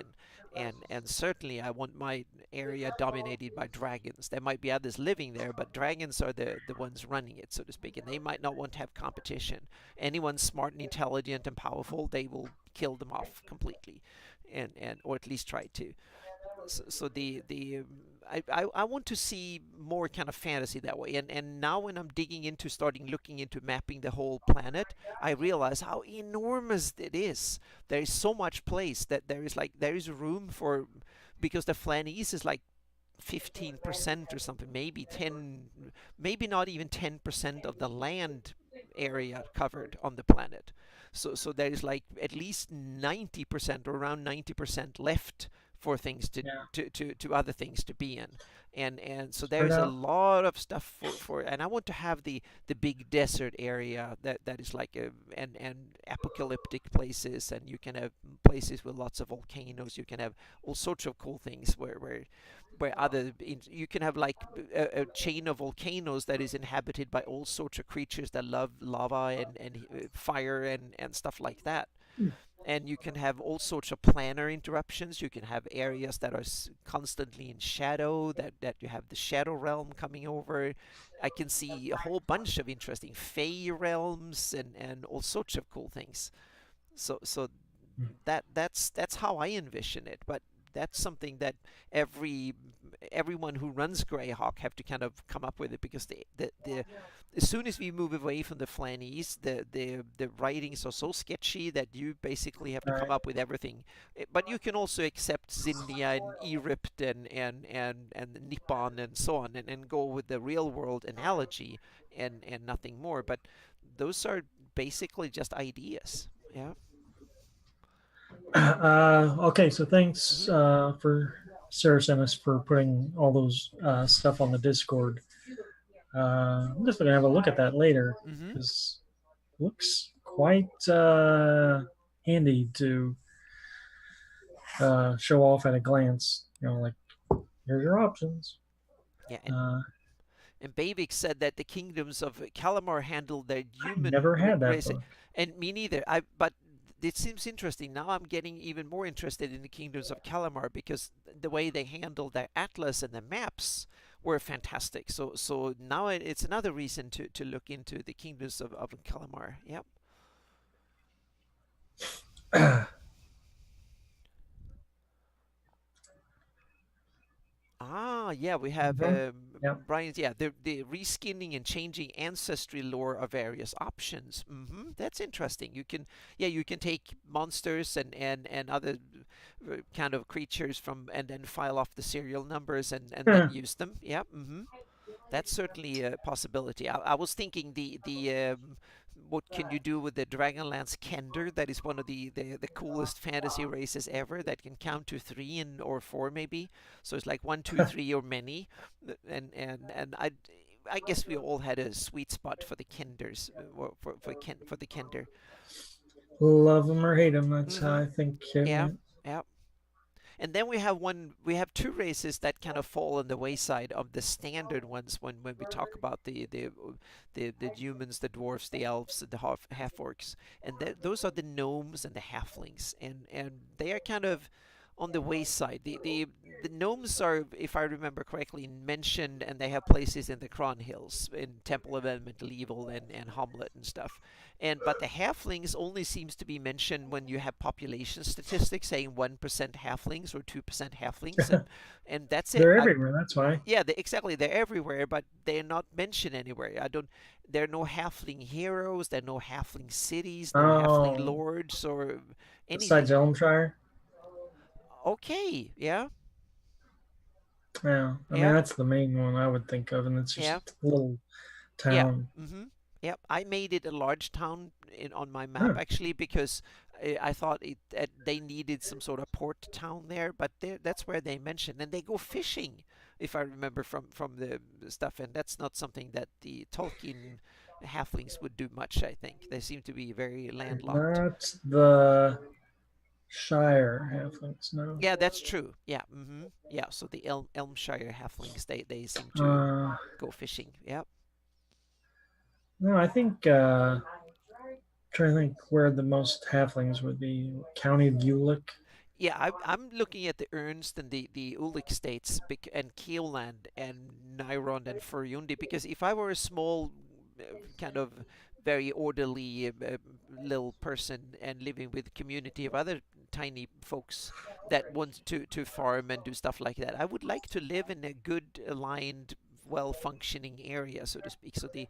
and certainly I want my area dominated by dragons. There might be others living there, but dragons are the ones running it, so to speak, and they might not want to have competition. Anyone smart and intelligent and powerful, they will kill them off completely, and or at least try to. So I want to see more kind of fantasy that way, and now when I'm digging into starting looking into mapping the whole planet, I realize how enormous it is. There is so much place that there is room for, because the Flanese is like 15% or something, maybe 10, maybe not even 10% of the land area covered on the planet. So there is like at least 90% or around 90% left for things Yeah. to other things to be in, and so there Spread is a out. lot of stuff for and I want to have the big desert area that is like and apocalyptic places, and you can have places with lots of volcanoes. You can have all sorts of cool things where other you can have like a chain of volcanoes that is inhabited by all sorts of creatures that love lava and fire and stuff like that. And you can have all sorts of planar interruptions. You can have areas that are constantly in shadow, that you have the shadow realm coming over. I can see a whole bunch of interesting fey realms and all sorts of cool things. So that's how I envision it. But that's something that every everyone who runs Greyhawk have to kind of come up with it, because the as soon as we move away from the Flannies, the writings are so sketchy that you basically have to come Right. up with everything. But you can also accept Zinnia and Egypt and Nippon and so on, and go with the real world analogy and nothing more. But those are basically just ideas. Yeah. Okay, so thanks Hmm. for Sarah sent us for putting all those stuff on the Discord. I'm just gonna have a look at that later Hmm. because it looks quite handy to show off at a glance. You know, like here's your options. Yeah, Uh, and Bavik said that the kingdoms of Kalamar handled their I human never had that race, book. and me neither. But it seems interesting. Now I'm getting even more interested in the kingdoms of Kalamar, because the way they handled their atlas and the maps were fantastic. So now it's another reason to look into the kingdoms of Kalamar. Yep. Ah, yeah, we have Mhm. Yep. Brian's. Yeah, the reskinning and changing ancestry lore of various options. That's interesting. Yeah, you can take monsters and other kind of creatures from, and then file off the serial numbers and then use them. Yeah. That's certainly a possibility. I was thinking what can you do with the Dragonlance Kender? That is one of the coolest fantasy races ever, that can count to three and or four maybe. So it's like one, two, three, or many. And I guess we all had a sweet spot for the Kenders, for the Kender. Love them or hate them. That's how Mm-hmm. I think it Yeah. went. Yeah. And then we have two races that kind of fall on the wayside of the standard ones when we talk about the humans, the dwarfs, the elves, and the half orcs, and those are the gnomes and the halflings, and they are kind of on the wayside. The gnomes are, if I remember correctly, mentioned, and they have places in the Cron Hills, in Temple of Elemental Evil and Hamlet and stuff. And but the halflings only seems to be mentioned when you have population statistics saying 1% halflings or 2% halflings, and that's it. They're everywhere. That's why. Yeah, exactly. They're everywhere, but they're not mentioned anywhere. I don't. There are no halfling heroes. There are no halfling cities. No halfling Oh, lords or besides anything. Elmshire. Okay. Yeah. Yeah, I mean Yeah. that's the main one I would think of, and it's Yeah. just a little Yeah. town. Yep. I made it a large town on my map, Huh. actually, because I thought they needed some sort of port town there, but that's where they mentioned, and they go fishing, if I remember from the stuff, and that's not something that the Tolkien halflings would do much. I think they seem to be very landlocked. Not the Shire halflings, no. Yeah, that's true. Yeah, yeah. So the Elmshire halflings, they seem to Uh, go fishing. Yeah. no, I think trying to think where the most halflings would be. County of Ulick. Yeah, I'm looking at the Ernst and the Ulick states and Keeland and Nyrond and Furundi because if I were a small, kind of very orderly little person and living with a community of other tiny folks that want to farm and do stuff like that, I would like to live in a good aligned, well functioning area, so to speak. So the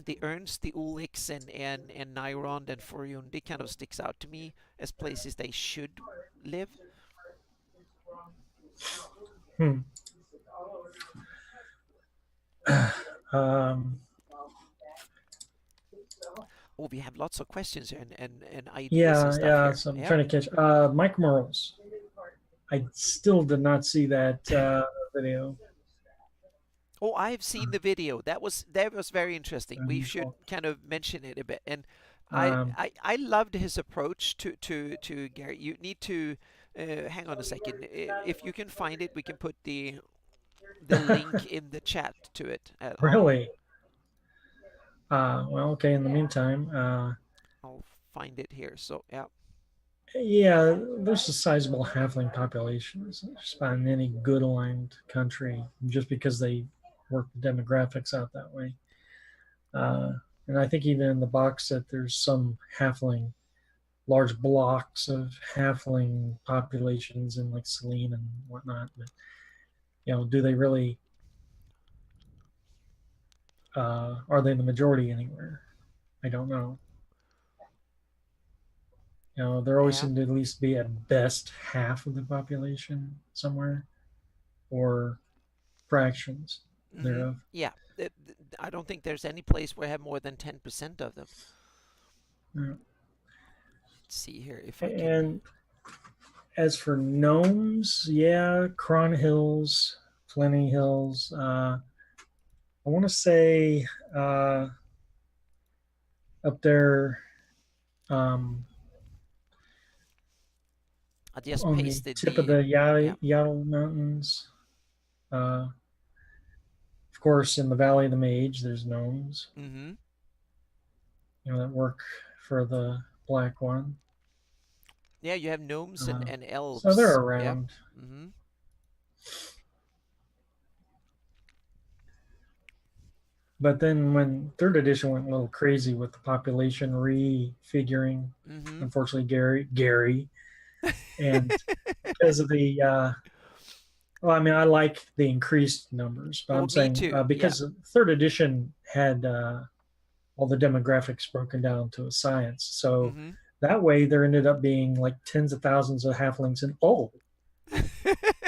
the Ernst, the Ulicks, and Nyrond and Furundi kind of sticks out to me as places they should live. Hmm. Um, Oh, we have lots of questions here and ideas and yeah, stuff yeah. here. So I'm Yep. trying to catch Mike Morals. I still did not see that video. Oh, I've seen the video. That was very interesting. We should Unusual. kind of mention it a bit. And I Um, I, I loved his approach to Gary. You need to hang on a second. If you can find it, we can put the link in the chat to it. really? Well, okay. In the meantime, I'll find it here. So yeah. yeah, there's a sizable halfling population. It's just about in any good aligned country, just because they work the demographics out that way. Uh, and I think even in the box set, there's some halfling, large blocks of halfling populations in like Selene and whatnot. But do they really? Are they the majority anywhere? I don't know. There always Yeah. seem to at least be at best half of the population somewhere, or fractions thereof. Yeah. I don't think there's any place where I have more than 10% of them. Yeah. Let's see here if I can. And as for gnomes, yeah, Cron Hills, Flinny Hills. I want to say up there um, I just on the pasted tip of the. the Yeah. Yaddle Mountains. Uh, of course, in the Valley of the Mage, there's gnomes. Mm-hmm. That work for the Black One. Yeah, you have gnomes and So they're elves. Yep. around. Mm-hmm. But then when third edition went a little crazy with the population refiguring, Mm-hmm. unfortunately Gary, and because of the well, I mean, I like the increased numbers, but Oh, I'm me saying too. Yeah. because third edition had all the demographics broken down to a science, so Mm-hmm. that way there ended up being like tens of thousands of halflings in all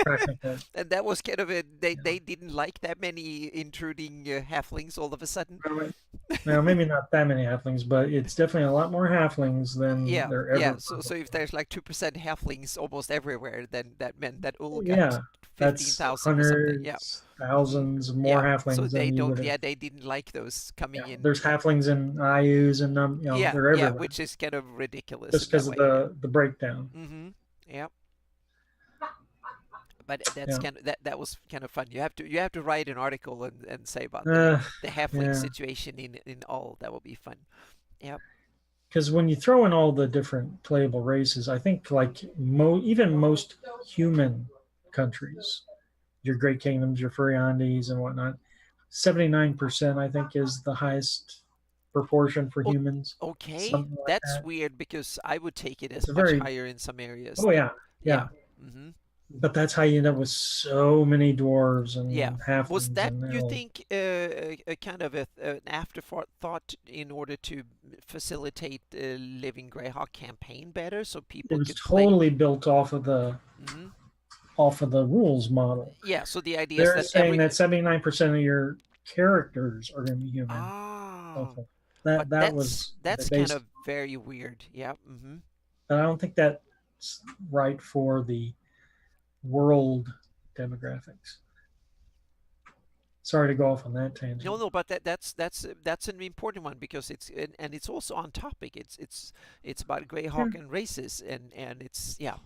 practically. And that was kind of a You know. they didn't like that many intruding halflings all of a sudden. Now, maybe not that many halflings, but it's definitely a lot more halflings than Yeah, there ever yeah. were So if before. there's like 2% halflings almost everywhere, then that meant that Ul got Yeah, that's 15,000 or something. Yeah. hundreds, Mm-hmm. thousands more Yeah. So halflings than they you don't. would Yeah, have. they didn't like those coming Yeah, in. there's halflings and IUs and Yeah, they're yeah, everywhere which is kind of ridiculous just in that because of way. Yeah. the breakdown. Mm-hmm. Yeah. But that's Yeah, kind of that was kind of fun. You have to write an article and say about uh, the halfling yeah. situation in all. That will be fun. Yep. Because when you throw in all the different playable races, I think like even most human countries, your Great Kingdoms, your Furiandis and whatnot, 79% I think is the highest proportion for O- humans, Okay, something like that's that. weird because I would take it It's as a much very higher in some areas oh than. yeah, Yeah. yeah. Mm-hmm. But that's how you end up with so many dwarves Yeah. and Was halflings that, and you think, a kind of an afterthought thought in order to facilitate the Living Greyhawk campaign better so it people was could play? totally built Mm-hmm. off of the rules model. Yeah, so the idea is They're that saying every. that 79% of your characters are going to be human. Ah, So but that that's was what they that's kind based. of very weird. Yeah. Mm-hmm. But I don't think that's right for the world demographics. Sorry to go off on that No, tangent. no, but that's an important one because and it's also on topic. It's about Yeah, Greyhawk and races and it's yeah,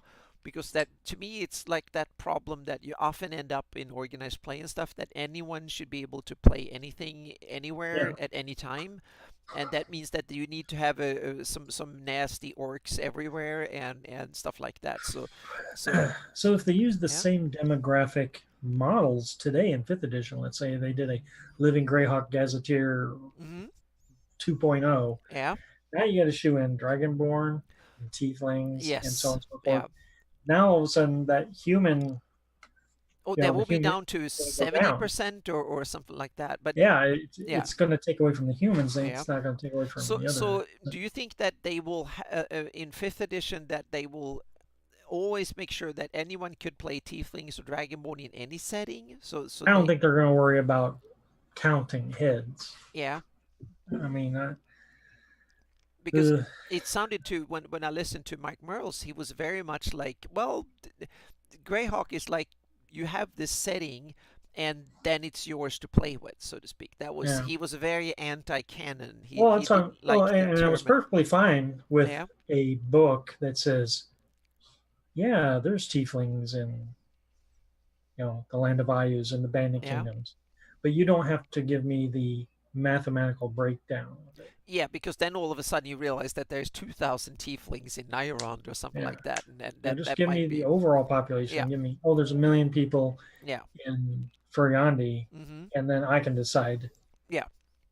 because that to me it's like that problem that you often end up in organized play and stuff that anyone should be able to play anything yeah. anywhere at any time, and that means that you need to have some nasty orcs everywhere and stuff like that. So So if they use the yeah, same demographic models today in fifth edition, let's say they did a Living Greyhawk Gazetteer hmm 2.0, yeah, now you got to shoe in Dragonborn and Tieflings and so on yes, and so forth. yeah. Now all of a sudden that human, Oh, you that know, the will be human down to is going to go down. 70% or something like that. But Yeah, yeah, it's going to take away from the humans. yeah. It's not going to take away from So the other. so do you think that they will in fifth edition that they will always make sure that anyone could play Tieflings or Dragonborn in any setting? So I don't they think they're going to worry about counting heads. yeah, I mean, because uh, it sounded to when I listened to Mike Merles, he was very much like, well, Greyhawk is like you have this setting and then it's yours to play with, so to speak. That was yeah. he was very anti-canon. Well, He that's on. didn't Well, like the and I was term. perfectly fine with Yeah, a book that says, "Yeah, there's tieflings in the land of Ayus and the Bandit yeah. Kingdoms," but you don't have to give me the mathematical breakdown of it. Yeah, because then all of a sudden you realize that there's 2,000 tieflings in Nyrond or something Yeah, like that, and yeah. that Just that give might me the be overall yeah, population. Give me, oh, there's 1 million people yeah, in Furiandi, mm-hmm, and then I can decide yeah,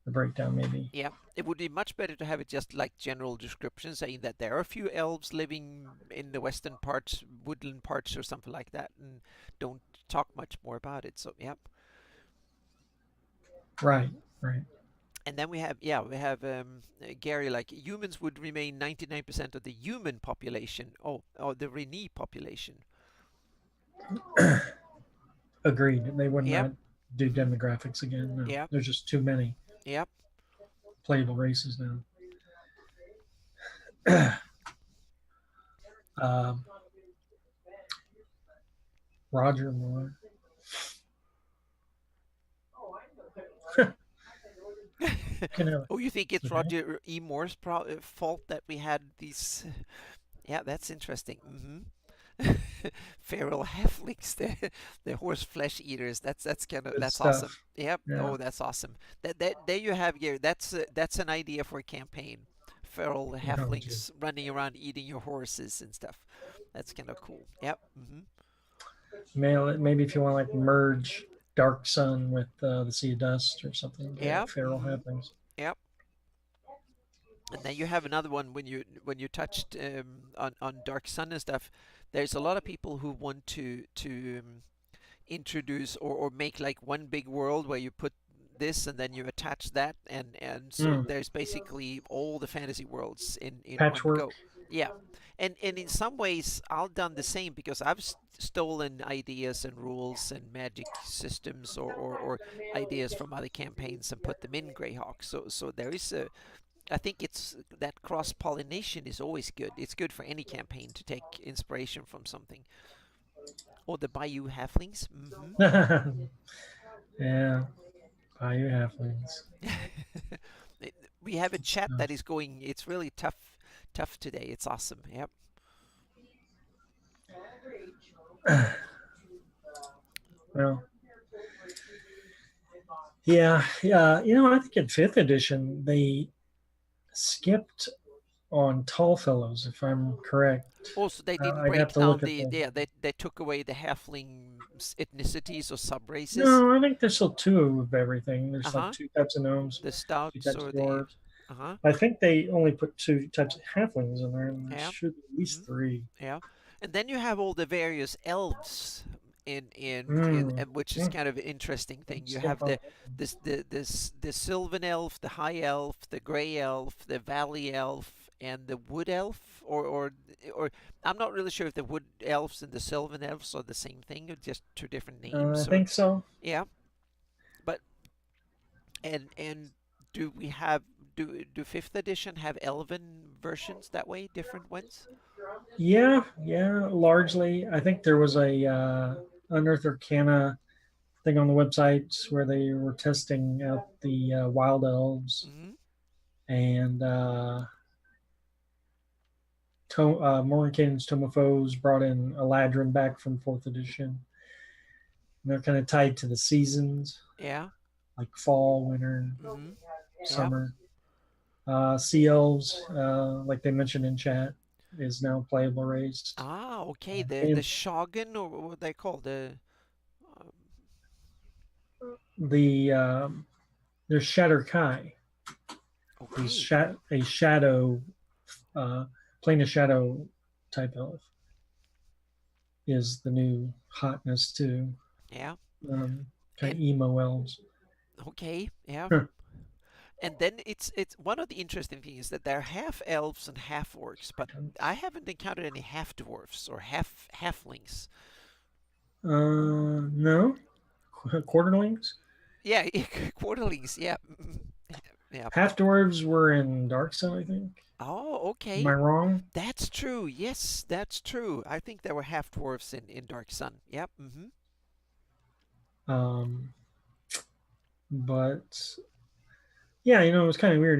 the breakdown maybe. yeah. It would be much better to have it just like general description, saying that there are a few elves living in the western parts, woodland parts, or something like that, and don't talk much more about it. So yeah, Right, right. and then we have Gary like humans would remain 99% of the human population. Oh, the Reni population. Agreed. They would Yep. not do Mm-hmm. demographics again. No, Yep. there's just too many Yep. playable races now. um, Roger Moore. Can have, Oh, you think it's okay. Roger E. Moore's fault that we had these? Yeah, that's interesting. Feral halflings, the horse flesh eaters. That's kind of Good that's awesome. stuff. Yep. Yeah. Oh, that's awesome. That there you have here. That's an idea for a campaign. Feral Oh, gee. halflings running around eating your horses and stuff. That's kind of cool. Yep. Maybe if you want like merge Dark Sun with the Sea of Dust or something, yeah, Yep. feral happenings. Yep. And then you have another one when you touched on Dark Sun and stuff. There's a lot of people who want to introduce or make like one big world where you put this and then you attach that and so Mm. there's basically all the fantasy worlds in one Patchwork. go. Yeah, and in some ways I've done the same because I've stolen ideas and rules and magic systems or ideas from other campaigns and put them in Greyhawk. So there is a I think it's that cross pollination is always good. It's good for any campaign to take inspiration from something. Or the Bayou Halflings. Yeah, Bayou Halflings. We have a Good chat that stuff. is going. It's really tough today. It's awesome. Yep. Well, yeah, yeah. I think in fifth edition they skipped on Tall Fellows, if I'm correct. Also, they didn't I'd have break to look down at the the. yeah. They took away the halfling ethnicities or sub races. No, I think there's still two of everything. Uh There's like huh. two types of gnomes, The two stouts types or of the dwarves. uh huh. I think they only put two types of halflings in there, and there Yeah. should be at Mm-hmm. least three. Yeah, and then you have all the various elves Mm. and which is Mm. kind of an interesting thing. You Skip have on the that one. the Sylvan elf, the High elf, the Gray elf, the Valley elf, and the Wood elf. Or I'm not really sure if the Wood elves and the Sylvan elves are the same thing or just two different I names. Or think so. yeah, but and do we have do fifth edition have elven versions that way, different ones? Yeah, yeah. Largely, I think there was a Unearthed Arcana thing on the website where they were testing out the wild elves, Hmm. and Mordenkainen's Tomophoes brought in Eladrin back from fourth edition. And they're kind of tied to the seasons, Yeah. like fall, winter, Hmm. Yeah. summer. Sea elves, like they mentioned in chat, is now playable race. Ah, okay. The And Shogun, or what they call um, the there's Shatter Kai, who's okay. a shadow, uh, playing a shadow type elf, is the new hotness too. Yeah. Kind of And emo elves. okay. Yeah. Huh. And then it's one of the interesting things is that they're half elves and half orcs, but I haven't encountered any half dwarfs or halflings. No, quarterlings. Yeah, quarterlings. Yeah. Yeah. Half dwarves were in Dark Sun, I think. Oh, Am I okay. wrong? That's true. Yes, that's true. I think there were half dwarfs in Dark Sun. Yep. Hmm. Um, but yeah, it was kind of weird.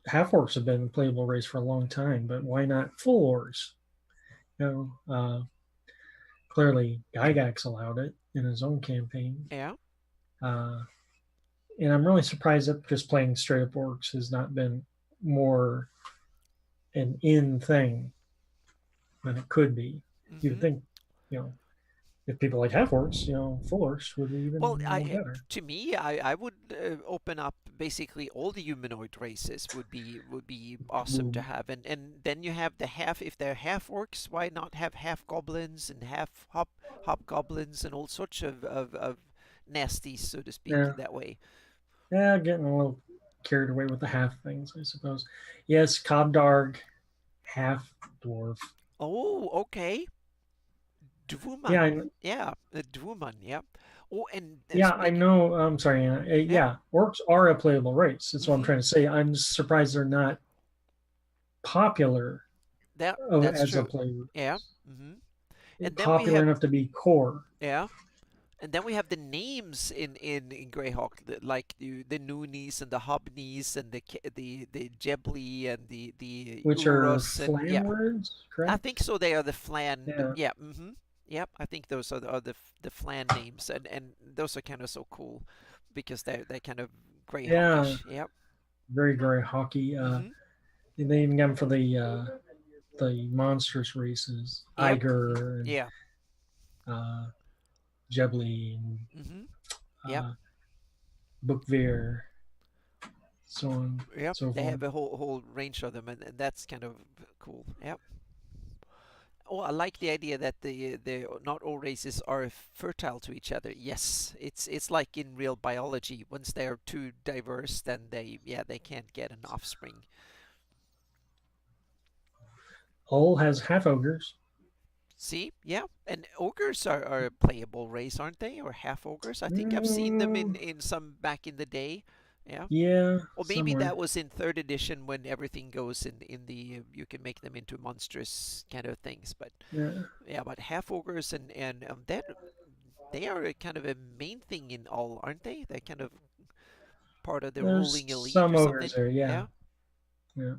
Half orcs have been a playable race for a long time, but why not full orcs? Clearly Gygax allowed it in his own campaign. Yeah. Uh, and I'm really surprised that just playing straight up orcs has not been more an in thing than it could be. You would Hmm. think, you know, if people like half orcs, full orcs would be Well, even better. to me, I would open up basically all the humanoid races would be awesome to Ooh. have, and then you have the half. If they're half orcs, why not have half goblins and half hobgoblins and all sorts of nasties, so to speak, Yeah, in that way. yeah, getting a little carried away with the half things, I suppose. Yes, Cobdarg, half dwarf. Oh, okay. Yeah, Dwuman. Yeah, Dwuman. Yeah. Oh, and yeah, I speak. know. I'm sorry, Anna. Yeah. Yeah, orcs are a playable race. That's what I'm Hmm. trying to say. I'm surprised they're not popular That's as a true. player Yeah. Hmm. And then we popular have, enough to be core. yeah. And then we have the names in Greyhawk, like the Noonies and the Hobnies and the Jebli and the Which are Uros, and flan yeah, words, I correct? think so. They are the Flan. Yeah. Yeah. Hmm. Yep. I think those are the Flan names, and those are kind of so cool because they're kind of Yeah, Greyhawkish. Yep. very, very hockey. Hmm. They even got them for the monstrous races, Yep. Hmm. Iger and Yeah. uh, Jebly and Hmm. Yep. uh, Bookveer, so on, Yep. so They forth. have a whole range of them, and that's kind of cool. Yep. Oh, I like the idea that the not all races are fertile to each other. Yes, it's like in real biology. Once they are too diverse, then they can't get an offspring. Hull has half ogres. See, yeah, and ogres are a playable race, aren't they? Or half ogres? I think I've seen them Mm, in some back in the day. Yeah. yeah, Or maybe that somewhere. was in third edition when everything goes in the you can make them into monstrous kind of things. But Yeah. yeah, but half ogres and that they are a kind of a main thing in all, aren't they? They're kind of part of the There's ruling elite some or ogres something. there, yeah. Yeah. Yeah.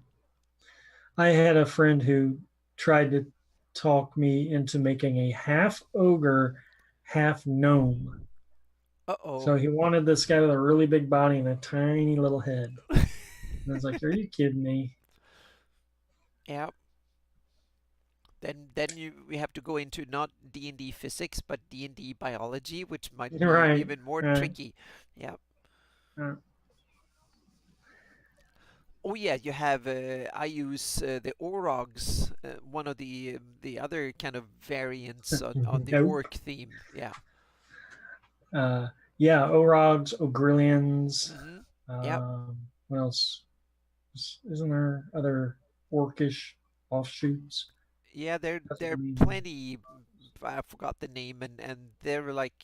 I had a friend who tried to talk me into making a half ogre, half gnome. Uh-oh. So he wanted this guy with a really big body and a tiny little head. And I was like, "Are you kidding me?" Yeah. Then we have to go into not D&D physics but D&D biology, which might be Right, even more right. tricky. Yeah. Uh, Oh yeah, you have I use the Orogs, one of the other kind of variants on the nope. orc theme. Yeah. Uh, yeah, Orogs, Ogrillions. Hmm. Yep. What else? Isn't there other orcish offshoots? Yeah, That's there what are I mean. plenty. I forgot the name, and they're like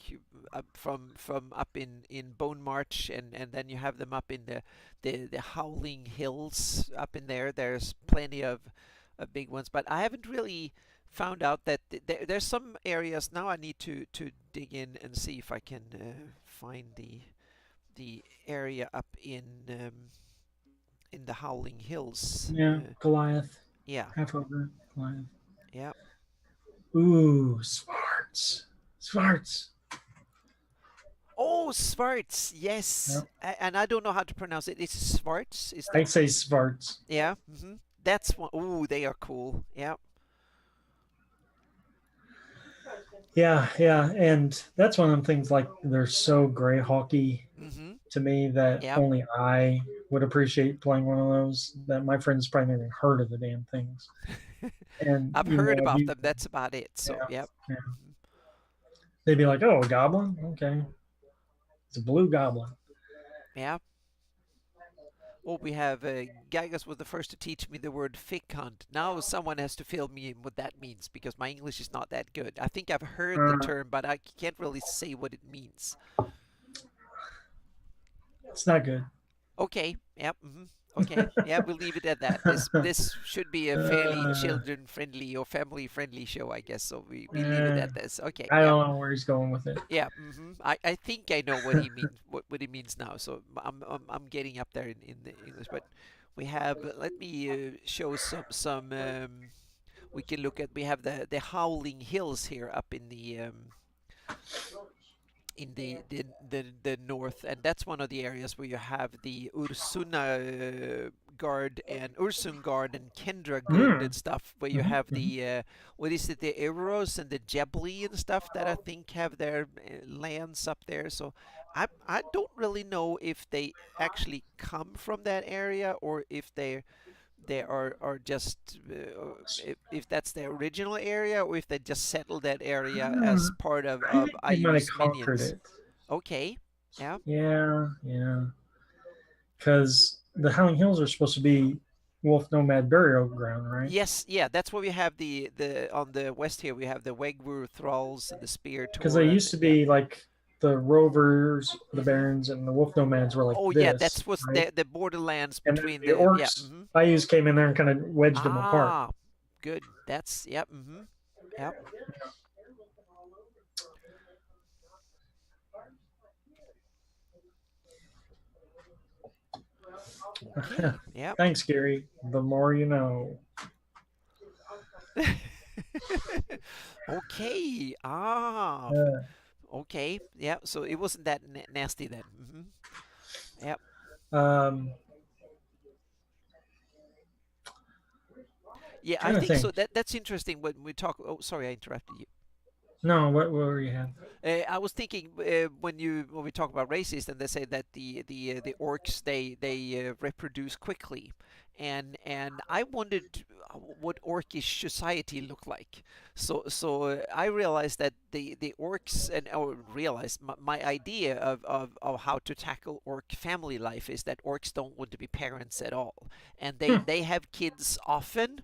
from up in Bone March, and then you have them up in the Howling Hills up in there. There's plenty of big ones, but I haven't really found out that there's some areas now. I need to dig in and see if I can find the area up in the Howling Hills. Yeah, Goliath. Yeah, Half over Goliath. yeah. Ooh, Svarts. Svarts. Oh, Svarts. Yep. Yes, and I don't know how to pronounce it. It's Svarts. Is I that? say Svarts. Yeah. That's one. Oh, they are cool. Yeah. Yeah, yeah, and that's one of them things. Like they're so gray hockey hmm to me that Yeah. only I would appreciate playing one of those. That my friends probably never even heard of the damn things. And I've you heard know, if about you, them. That's about it. yeah, So, yep. yeah, hmm they'd be like, "Oh, a goblin? Okay, it's a blue goblin." Yeah. Oh, we have Gygas was the first to teach me the word fick hunt. Now someone has to fill me in what that means because my English is not that good. I think I've heard the Uh, term, but I can't really say what it means. it's not good. Okay. Yep. Okay. Yeah, we'll leave it at that. This should be a fairly uh, children friendly or family friendly show, I guess. So we leave it eh, at this. Okay. I Yep. don't know where he's going with it. Yeah. I think I know what he means. What he means now. So I'm getting up there in the English, but we have. Let me show some. We can look at. We have the Howling Hills here up in the north, and that's one of the areas where you have the Ursuna guard and Ursungard and Kendragund and Mm. stuff, where you Mhm, have mhm. the what is it, the Eros and the Jebli and stuff that I think have their lands up there. So I don't really know if they actually come from that area or if they are just if that's their original area or if they just settled that area as part I of think they might have IU's conquered minions. it. Okay. Yeah. Yeah, yeah. Because the Howling Hills are supposed to be Wolf Nomad burial ground, right? Yes, yeah, that's where we have the on the west here we have the Wegwur thralls and the Spear Because they Tor used and to yeah. be like the Rovers, the hmm Barons, and the Wolf Nomads were like Oh yeah, this, that's what's right? the borderlands And then between the the yeah. orcs, IUs came in there and kind of wedged them apart. Ah, good. That's yep. Yep. Okay. Yep. Thanks, Gary. The more you know. Okay. Ah. Uh, Okay. Yeah. So it wasn't that nasty then. Yep. um, Yeah, I trying to think so. think. That's interesting when we talk. Oh, sorry, I interrupted you. No, what were you have? I was thinking when we talk about races, and they say that the orcs they reproduce quickly, and I wondered what orcish society looked like. So I realized that the orcs and or realized my idea of how to tackle orc family life is that orcs don't want to be parents at all, and Hmm. they have kids often,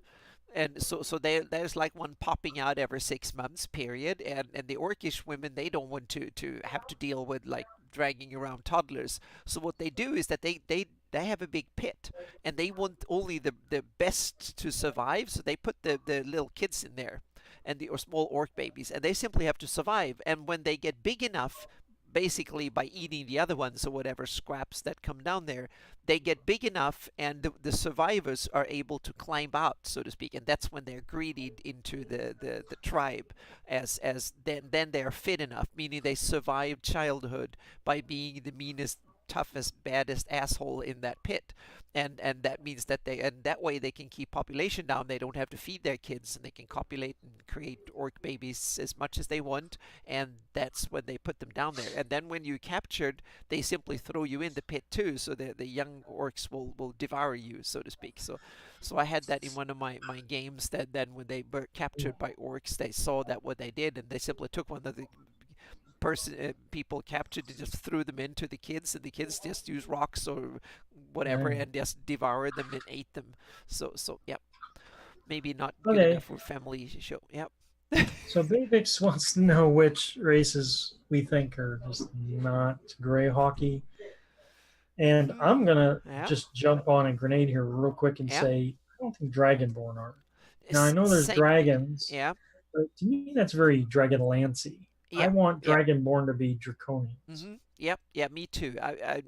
and so there's like one popping out every 6 months period, and the orcish women they don't want to have to deal with like dragging around toddlers. So what they do is that they have a big pit, and they want only the best to survive, so they put the little kids in there and the or small orc babies, and they simply have to survive. And when they get big enough, basically by eating the other ones or whatever scraps that come down there, they get big enough, and the survivors are able to climb out, so to speak, and that's when they're greeted into the tribe as then they're fit enough, meaning they survived childhood by being the meanest, toughest, baddest asshole in that pit, and that means that they and that way they can keep population down. They don't have to feed their kids, and they can copulate and create orc babies as much as they want, and that's when they put them down there. And then when you captured, they simply throw you in the pit too, so the young orcs will devour you, so to speak. So I had that in one of my games, that then when they were captured by orcs, they saw that what they did, and they simply took one of the people captured and just threw them into the kids, and the kids just used rocks or whatever Dang. and just devoured them and ate them. So yep, maybe not good Okay, enough for family show. Yep. so Bavix wants to know which races we think are just not gray hockey. And I'm gonna Yeah. just jump on a grenade here real quick and Yeah. say I don't think Dragonborn are. Now I know there's Same. dragons, Yeah. but to me that's very Dragonlancy. I Yeah. want Yeah. Dragonborn to be draconians. hmm Yep, yeah, me too.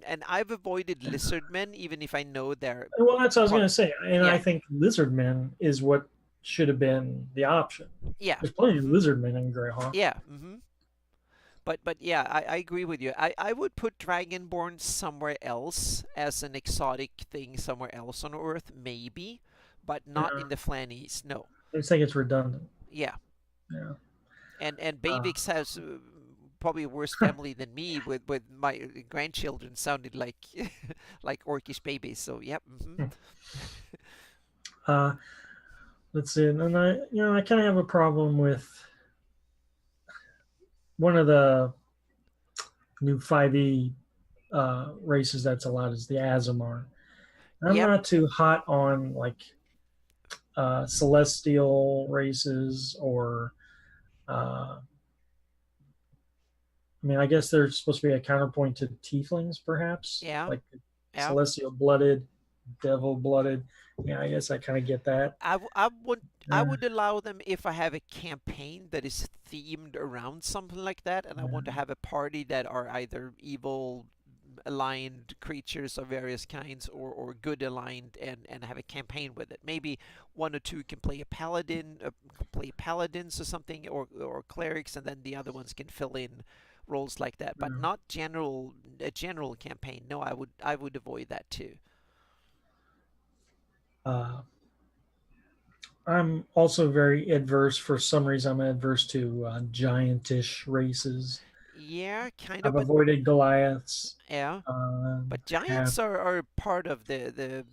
And I've avoided lizard men, even if I know they're Well, that's what I was going part. to say, and I Yeah, think lizard men is what should have been the option. yeah, There's plenty of mm-hmm, lizard men in Greyhawk. yeah, mm-hmm. But yeah, I agree with you. I would put Dragonborn somewhere else as an exotic thing somewhere else on Earth, maybe, but not Yeah, in the Flannies. No. I just think it's redundant. Yeah, Yeah. and Uh, Bavix has probably a worse family than me, with my grandchildren sounded like like orcish babies. So yep. Mm-hmm. uh, let's see, and I kind of have a problem with one of the new 5e races that's allowed is the Azamar. I'm Yep. not too hot on like celestial races or uh, I mean, I guess there's supposed to be a counterpoint to tieflings, perhaps, Yeah. like Yeah. celestial blooded, devil blooded. Yeah, I guess I kind of get that. I Uh, would allow them if I have a campaign that is themed around something like that, and I want to yeah, have a party that are either evil aligned creatures of various kinds, or good aligned, and have a campaign with it. Maybe one or two can play a paladin, can play paladins or something, or clerics, and then the other ones can fill in roles like that. But yeah. not a general campaign. No, I would avoid that too. Uh, I'm also very adverse. For some reason, I'm adverse to giantish races. Yeah, kind of, I've but avoided Goliaths. yeah. But Have giants are part of the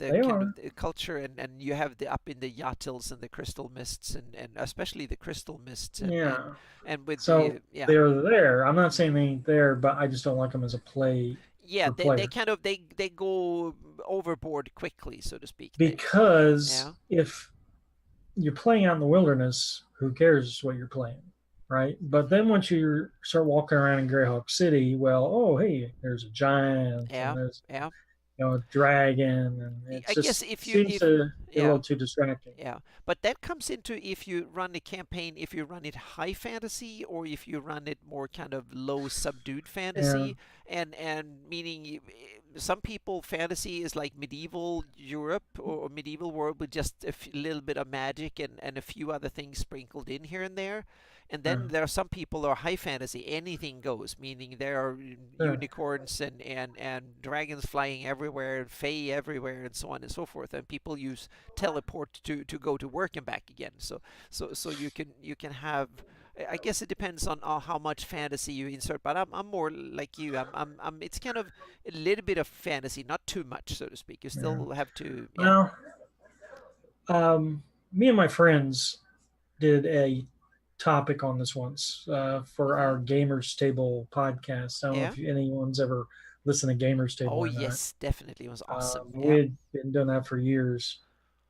they kind of are? the culture, and you have the up in the Yatils and the crystal mists, and especially the crystal mists, Yeah. and with So the yeah. they're there. I'm not saying Hmm. they ain't there, but I just don't like them as a play Yeah, for they players. kind of they go overboard quickly, so to speak. They Because Yeah, if you're playing out in the wilderness, who cares what you're playing, right? But hmm, then once you start walking around in Greyhawk City, well, oh hey, there's a giant and yeah, there's yeah. a dragon, and I it's guess just if you seems if to get a yeah. little too distracting. Yeah, but that comes into if you run a campaign, if you run it high fantasy, or if you run it more kind of low subdued fantasy, And and meaning some people fantasy is like medieval Europe, or medieval world with just a little bit of magic, and a few other things sprinkled in here and there. And then uh, there are some people who are high fantasy, anything goes, meaning there are uh, unicorns and dragons flying everywhere and fae everywhere and so on and so forth. And people use teleport to go to work and back again. So you can have. I guess it depends on how much fantasy you insert, but I'm more like you. It's kind of a little bit of fantasy, not too much, so to speak. You yeah. still have to, yeah. Well, me and my friends did a topic on this once for Hmm. our Gamers Table podcast. I don't know Yeah. if anyone's ever listened to Gamers Table Oh or not. yes, definitely. It was awesome. We Yeah. had been doing that for years.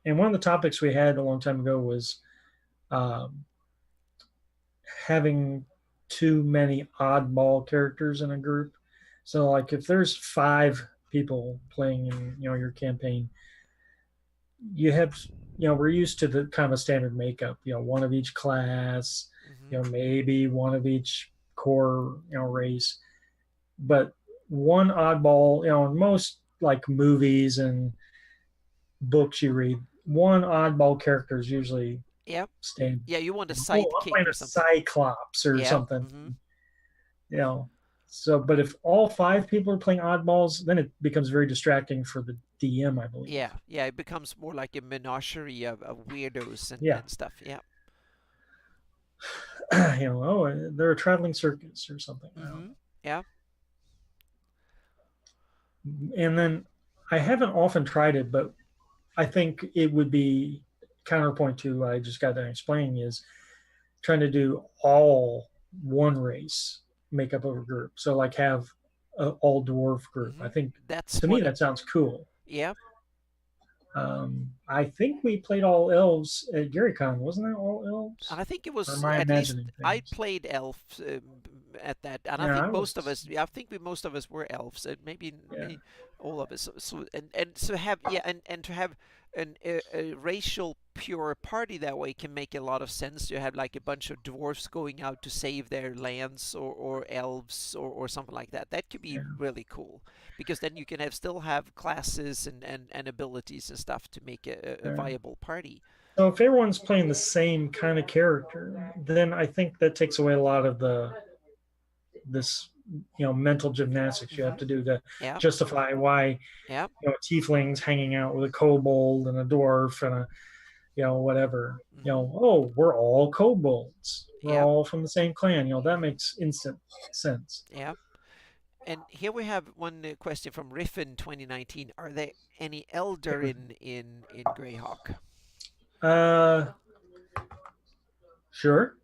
And one of the topics we had a long time ago was um, having too many oddball characters in a group. So, like, if there's 5 people playing in your campaign, you have we're used to the kind of a standard makeup. One of each class. Hmm. Maybe one of each core race, but one oddball. In most like movies and books you read, one oddball character is usually Yeah. stand. Yeah. You want a Oh, I'm sidekick playing or a something. Cyclops or Yeah. something. Hmm. You know. So, but if all 5 people are playing oddballs, then it becomes very distracting for the DM, I believe. Yeah. Yeah. It becomes more like a menagerie of weirdos Yeah. and stuff. Yeah. Oh, they're a traveling circus or something. I don't Hmm. Yeah. know. And then I haven't often tried it, but I think it would be counterpoint to what I just got done explaining is trying to do all one race make up of a group. So like have a all dwarf group. I Hmm. think That's to me what it. that sounds cool. Yeah. I think we played all elves at GaryCon, wasn't that all elves? I think it Or was am I at least imagining I things? played elf at that, and I Yeah, think I most of was. us. Yeah, I think most of us were elves, and Yeah, maybe all of us. So and so have, yeah, and to have a racial pure party that way can make a lot of sense. You have like a bunch of dwarfs going out to save their lands, or elves, or something like that. That could be Yeah. really cool because then you can have still have classes and abilities and stuff to make a Yeah. viable party. So if everyone's playing the same kind of character, then I think that takes away a lot of the this mental gymnastics you have Mm-hmm. to do to Yeah, justify why yeah. a tiefling's hanging out with a kobold and a dwarf and a whatever. Mm-hmm. Oh, we're all kobolds. We're Yeah, all from the same clan. That makes instant sense. yeah. And here we have one question from Riffin 2019. Are there any elder in Greyhawk? Uh, sure.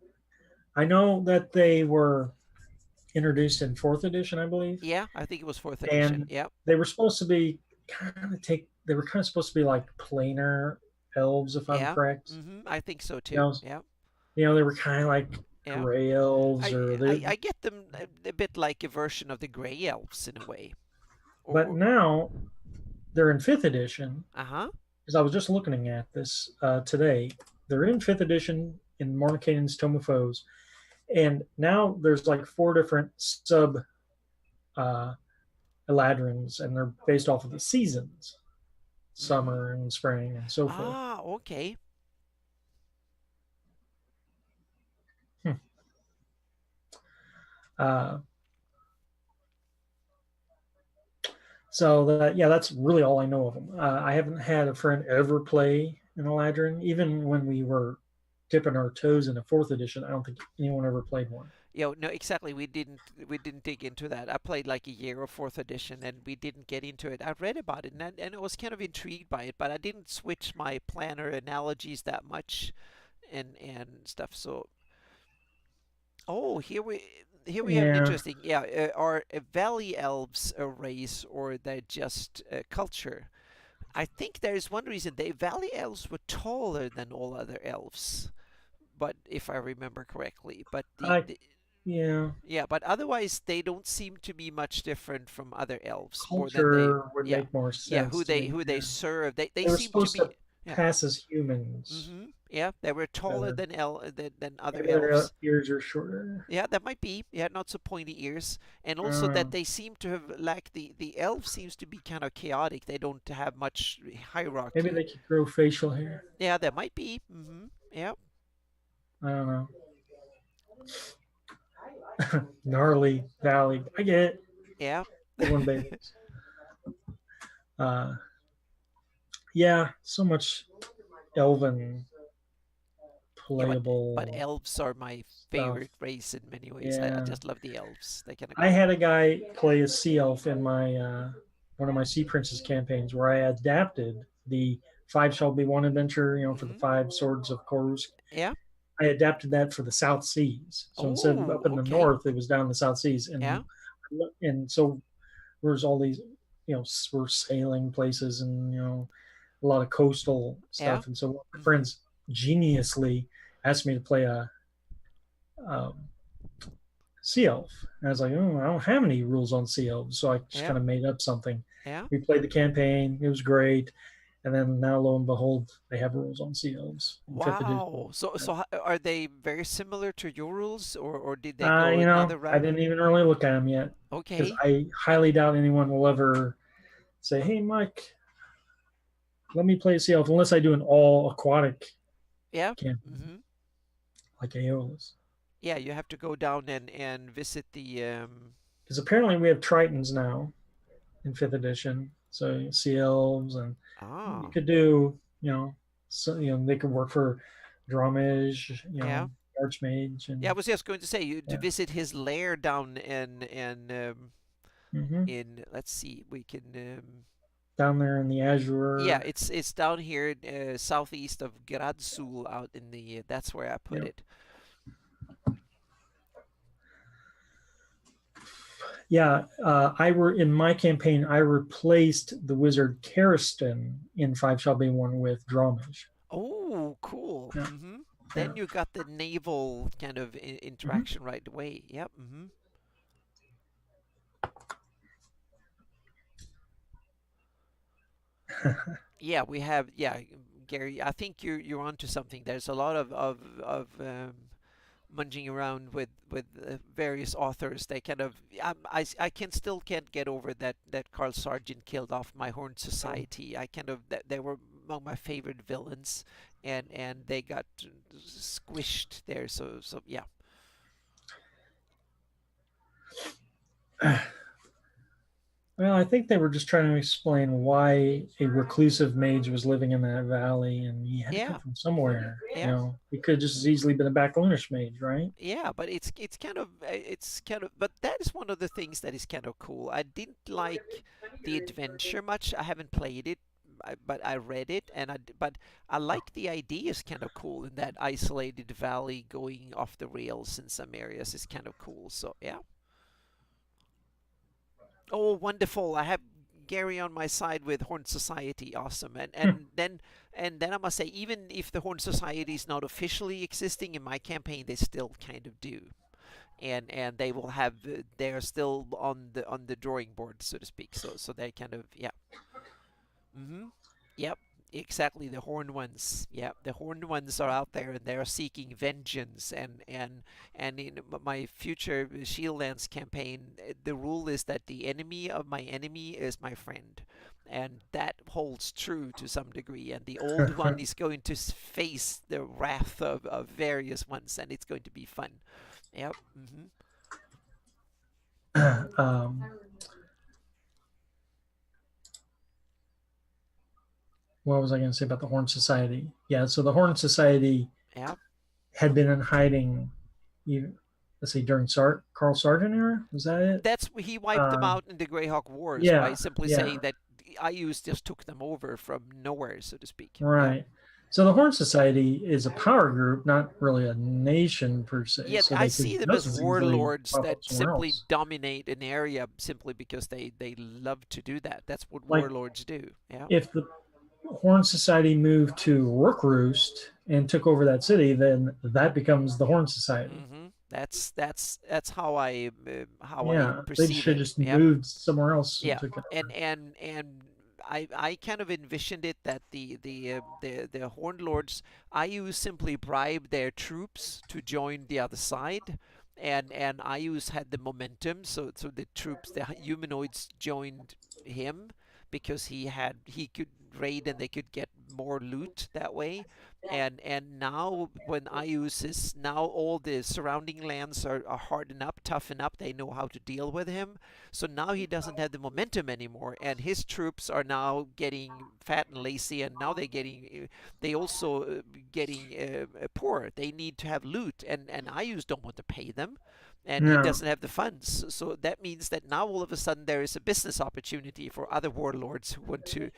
I know that they were introduced in fourth edition, I believe, Yeah, I think it was fourth edition. and Yeah, they were supposed to be They were kind of supposed to be like planar elves, if I'm yeah. correct. I think so You too. know, Yeah, they were kind of like yeah. gray elves, I, or I they. I get them a bit like a version of the Grey Elves in a way. But Or now they're in fifth edition, uh-huh. because I was just looking at this today. They're in fifth edition in Mordenkainen's Tome of Foes, and now there's like four different sub uh, Eladrins, and they're based off of the seasons, Mm-hmm. summer and spring, and so forth. Ah, okay. Hmm. Uh, so that's really all I know of them. I haven't had a friend ever play an Eladrin, even when we were dipping our toes in a fourth edition. I don't think anyone ever played one. No, exactly. We didn't dig into that. I played like a year of fourth edition, and we didn't get into it. I read about it, and I was kind of intrigued by it, but I didn't switch my planner analogies that much and stuff. So, oh, here we have an Yeah, interesting. Yeah, are valley elves a race, or they're just a culture? I think there is one reason. The valley elves were taller than all other elves, but if I remember correctly. But I yeah, yeah, but otherwise they don't seem to be much different from other elves more than they, culture would yeah, make more yeah, sense who to they me. who they Yeah. serve. They They were seem to supposed be, to yeah. pass as humans. Yeah, they were taller Uh, than other Maybe their elves. ears are shorter. Yeah, that might be. Yeah, not so pointy ears, and also that Uh, they seem to have lacked the elf seems to be kind of chaotic. They don't have much Maybe hierarchy. they could grow facial hair. Yeah, that might be. Yeah, I don't know. Gnarly Valley. I get it. yeah. Everyone babies. Uh, yeah, so much elven Yeah, but playable elves are my stuff. favorite race in many ways. I Yeah, just love the elves. They're kind of I cool. had a guy play a sea elf in my one of my Sea Princess campaigns where I adapted the Five Shall Be One adventure, for the hmm five swords of Korus. Yeah. I adapted that for the South Seas. So instead of Oh, up in the okay. north, it was down in the South Seas, Yeah. and so there's all these, we're sailing places, and a lot of coastal Yeah. stuff. And so one of my hmm friends geniusly asked me to play a um, sea elf. And I was like, oh, I don't have any rules on sea elves, so I just Yeah. kind of made up something. Yeah. We played the campaign; it was great. And then now, lo and behold, they have rules on sea elves in fifth edition. Wow. So are they very similar to your rules, or did they go another I route? didn't even really look at them yet, because Okay. I highly doubt anyone will ever say, "Hey, Mike, let me play sea elf," unless I do an all aquatic Yeah. campaign hmm like Aeolus. Yeah, you have to go down and visit the Because apparently we have Tritons now in fifth edition, so sea elves, and you ah. could do, so they could work for Dromage, Yeah. Archmage, Yeah, I and was just going to say you to yeah, visit his lair down hmm in let's see, we can down there in the yeah, Azure. it's down here southeast of Gradsul out in the that's where I put Yep. it. Yeah, I were in my campaign. I replaced the wizard Karistan in Five Shall Be One with Dromage. Oh, cool. Yeah, Then yeah. you got the naval kind of hmm interaction right away. Yep. Yeah, we have. Yeah, Gary, I think you're onto something. There's a lot of munging around with various authors. They kind of I can still can't get over that Carl Sargent killed off my Horn Society. I kind of they were among my favorite villains, and they got squished there. So yeah. Well, I think they were just trying to explain why a reclusive mage was living in that valley, and he had to come Yeah. from Mhm. somewhere. You Yeah. know, he could just as easily been a Backloonish mage, right? Yeah, but it's kind of but that is one of the things that is kind of cool. I didn't like the adventure much. I haven't played it, but I read it, but I like the idea is kind of cool in that isolated valley going off the rails in some areas is kind of cool. So yeah. Oh, wonderful! I have Gary on my side with Horn Society. Awesome, and then I must say, even if the Horn Society is not officially existing in my campaign, they still kind of do. And they will have they're still on the drawing board, so to speak. So they kind of yeah. Mm-hmm. Yep. Exactly, the horned ones. Yeah, the horned ones are out there and they're seeking vengeance. And in my future Shieldlands campaign, the rule is that the enemy of my enemy is my friend, and that holds true to some degree. And the old one is going to face the wrath of various ones, and it's going to be fun. Yep. Mm-hmm. um, what was I going to say about the Horn Society? Yeah, so the Horn Society Yep. had been in hiding, you, let's say, during Carl Sargent era. Was that it? That's he wiped them Uh, out in the Greyhawk Wars by yeah, simply saying yeah, that IUs just took them over from nowhere, so to speak. Yep. right. So the Horn Society is a power group, not really a nation per se. Yeah, So I they see could them just as as easily warlords pop that up somewhere simply else. dominate an area simply because they love to do that. That's what Like warlords do. Yeah. if the Horn Society moved to Rookroost and took over that city, then that becomes the Horn Society. That's how I Yeah, they perceive should it. just Yep. moved somewhere else and Yeah, took it over. and I kind of envisioned it that the Horned Lords IU simply bribed their troops to join the other side, and IU's had the momentum, so the troops, the humanoids joined him because he could raid and they could get more loot that way. And now when IU's is now all the surrounding lands are hardened up, toughened up, they know how to deal with him, so now he doesn't have the momentum anymore, and his troops are now getting fat and lazy, and now they also getting poor. They need to have loot, and IUs don't want to pay them, and he Yeah. doesn't have the funds. So that means that now all of a sudden there is a business opportunity for other warlords who want to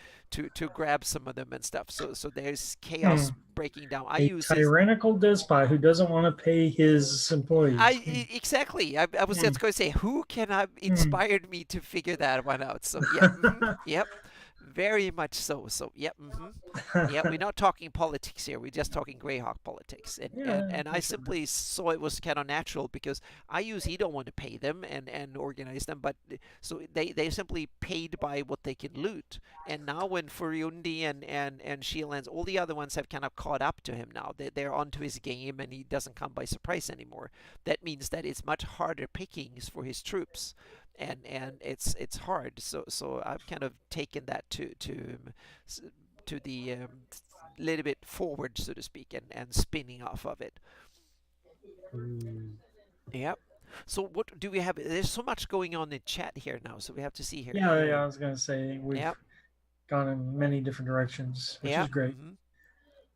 grab some of them and stuff. So there's Hmm. chaos breaking down. A IUs is tyrannical despot who doesn't want to pay his employees. exactly. I was Hmm. just going to say, who can have Hmm. inspired me to figure that one out? So yep, yep, very much so. So yep, yep. We're not talking politics here. We're just talking Greyhawk politics, and and Yeah, and I for sure. simply saw it was kind of natural because he don't want to pay them and organize them, but so they simply paid by what they can loot. And now when Furiundi and Shieldlands, all the other ones have kind of caught up to him now. They're onto his game, and he doesn't come by surprise anymore. That means that it's much harder pickings for his troops, and it's hard. So I've kind of taken that to the little bit forward, so to speak, and spinning off of it. Ooh. Yep. So what do we have? There's so much going on in chat here now, so we have to see here. Yeah, I was gonna say we've Yep. gone in many different directions, which is Yep. great.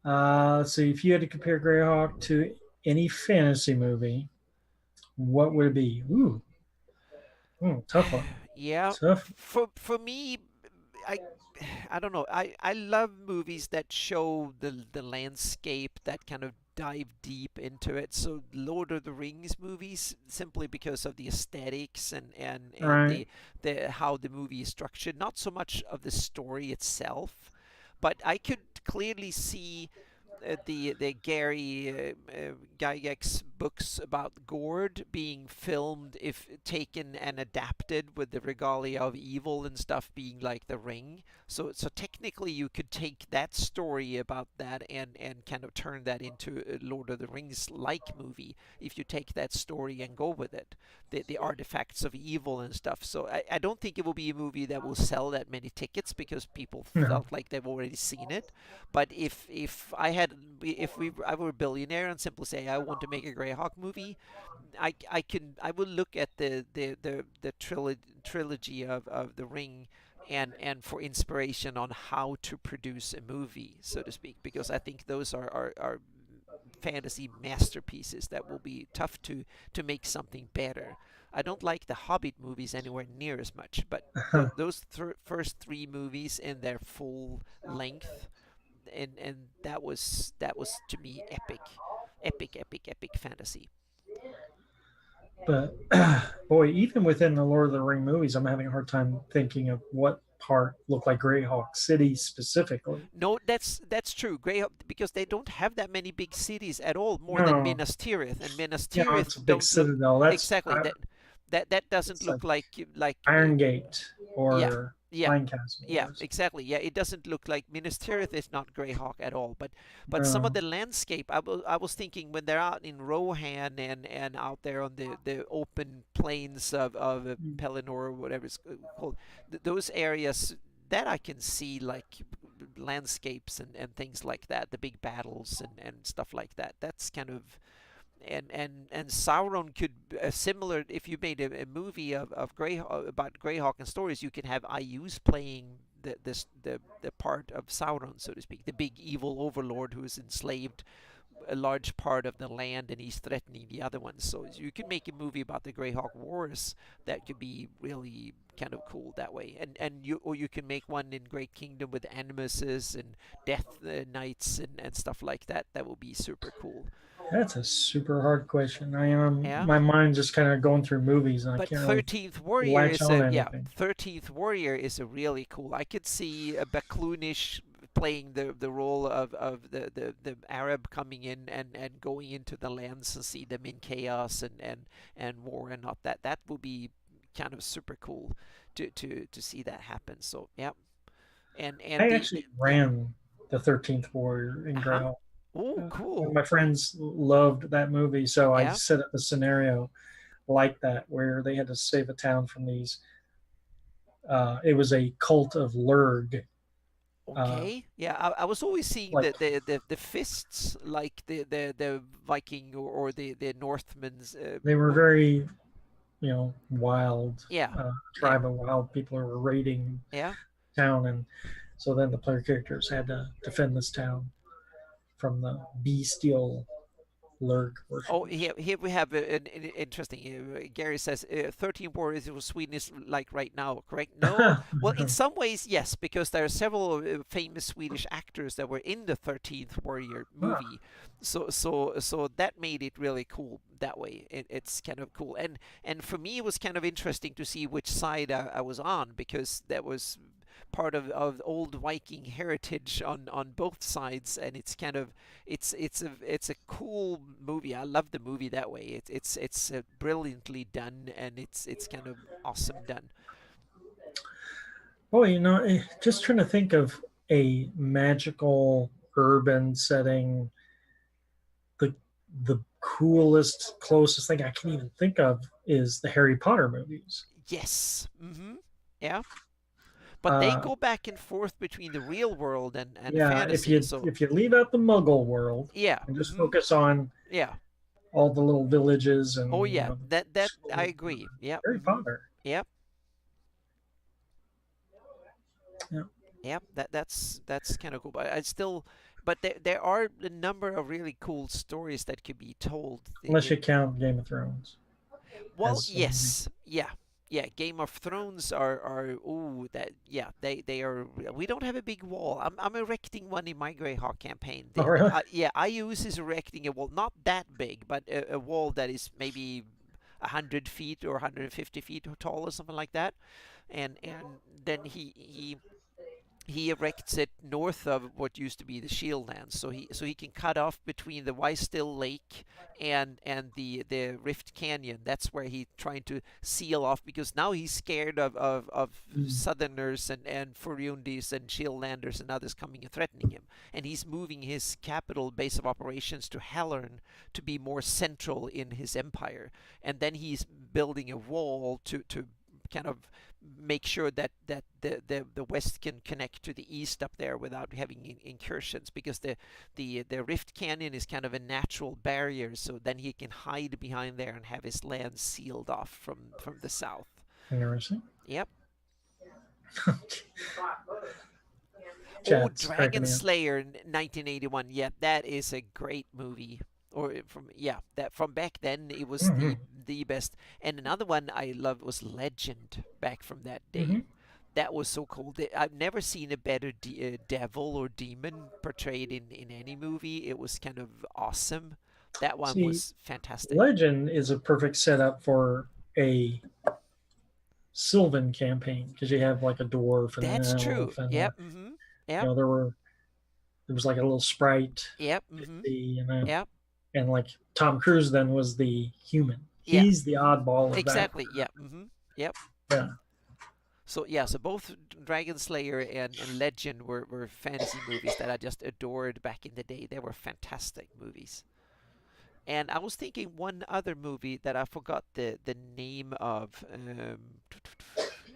So if you had to compare Greyhawk to any fantasy movie, what would it be? Tough one. Yeah. Tough. For me, I I don't know. I love movies that show the landscape, that kind of dive deep into it. So Lord of the Rings movies, simply because of the aesthetics and Right. the how the movie is structured. Not so much of the story itself, but I could clearly see the Gary Gygax books about Gord being filmed, if taken and adapted with the regalia of evil and stuff being like The Ring. So technically, you could take that story about that and kind of turn that into a Lord of the Rings like movie if you take that story and go with it. The artifacts of evil and stuff. So I don't think it will be a movie that will sell that many tickets because people No. felt like they've already seen it. But if I had if we I were a billionaire and simply say I want to make a Greyhawk movie, I would look at the trilogy of The Ring and for inspiration on how to produce a movie, so to speak, because I think those are fantasy masterpieces that will be tough to make something better. I don't like the Hobbit movies anywhere near as much, but those first three movies in their full length, and that was to me epic, epic, epic, epic fantasy. But boy, even within the Lord of the Ring movies, I'm having a hard time thinking of what part looked like Greyhawk City specifically. No, that's true. Greyhawk, because they don't have that many big cities at all, more than No, Minas Tirith, and Minas you know, Tirith it's a big don't look citadel. That's exactly that doesn't it's like look like Iron Gate yeah, or yeah, Pine Castle yeah, was. exactly. Yeah, it doesn't look like Minas Tirith is not Greyhawk at all. But some of No, the landscape, I was thinking when they're out in Rohan and out there on the open plains of Pelennor or whatever it's called, those areas that I can see like landscapes and things like that, the big battles and stuff like that. That's kind of and Sauron could similar if you made a movie of about Greyhawk and stories, you can have IUs playing the part of Sauron, so to speak, the big evil overlord who has enslaved a large part of the land and he's threatening the other ones. So you can make a movie about the Greyhawk Wars that could be really kind of cool that way. And you or you can make one in Great Kingdom with animuses and death knights and stuff like that. That would be super cool. that's a super hard question. I am Yeah. my mind's just kind of going through movies, and I But can't really 13th Warrior latch is on a to yeah, anything. 13th Warrior is a really cool. I could see a Bakloonish playing the role of the Arab coming in and going into the lands and see them in chaos and war and not that. That would be kind of super cool to see that happen. So yeah. And I the actually yeah. ran the 13th Warrior in Uh-huh. Greyhawk. Oh, One of cool. my friends loved that movie, so I Yeah. set up a scenario like that where they had to save a town from these. It was a cult of Lurg. Uh, Okay. Yeah, I was always seeing like the fists like the Viking or the Northmen's they were very, wild, yeah. Yeah. tribe of wild people who were raiding Yeah. town, and so then the player characters had to defend this town from the bestial Lurg Oh, worshippers. here we have an interesting. Gary says 13 Warriors of Sweden is like right now, correct? No. Well, in some ways, yes, because there are several famous Swedish actors that were in the 13th Warrior Huh. movie. So that made it really cool that way. It's kind of cool. And for me, it was kind of interesting to see which side I was on because that was part of old Viking heritage on both sides, and it's kind of it's a cool movie. I love the movie that way. It's brilliantly done, and it's kind of awesome done. Boy, just trying to think of a magical urban setting. The the coolest, closest thing I can even think of is the Harry Potter movies. Yes. Yeah. But they Uh, go back and forth between the real world and yeah, if fantasy. you So if you leave out the Muggle world yeah. and just focus on Yeah. all the little villages Oh and yeah. That I schools, agree. Yeah. Harry Potter. Yeah. Yeah, Yeah, that's kind of cool. But I still, but there are a number of really cool stories that could be told. unless you count Game of Thrones Well, as a movie. yes, yeah, yeah. Game of Thrones are ooh that yeah they are. We don't have a big wall. I'm erecting one in my Greyhawk campaign. Oh, really? Yeah, I use is erecting a wall, not that big, but a wall that is maybe 100 feet or 150 feet tall or something like that. And then he he erects it north of what used to be the Shield Lands, so he can cut off between the Wystill Lake and the Rift Canyon. That's where he's trying to seal off because now he's scared of Mm. Southerners and Furiundis and Shieldlanders and others coming and threatening him. And he's moving his capital base of operations to Hellern to be more central in his empire. And then he's building a wall to kind of make sure that the west can connect to the east up there without having incursions, because the Rift Canyon is kind of a natural barrier, so then he can hide behind there and have his land sealed off from the south. Interesting. Yep. Oh, Chad's cracking Dragon me up. Slayer 1981. Yeah, that is a great movie. Or from yeah, that from back then it was Mm-hmm. the best. And another one I loved was Legend back from that Mm-hmm. day. That was so cool. I've never seen a better devil or demon portrayed in any movie. It was kind of awesome. That one See, was fantastic. Legend is a perfect setup for a Sylvan campaign because you have like a dwarf and That's an true. elf and Yep. Mm-hmm. Yep. there was like a little sprite, Yep. Mm-hmm. and Yep. like Tom Cruise then was the human. Yeah. He's the Mm-hmm. oddball of that. Exactly. Yeah. Mm-hmm. Yep. Yeah. So yeah, so both Dragon Slayer and Legend were fantasy movies that I just adored back in the day. They were fantastic movies. And I was thinking one other movie that I forgot the name of.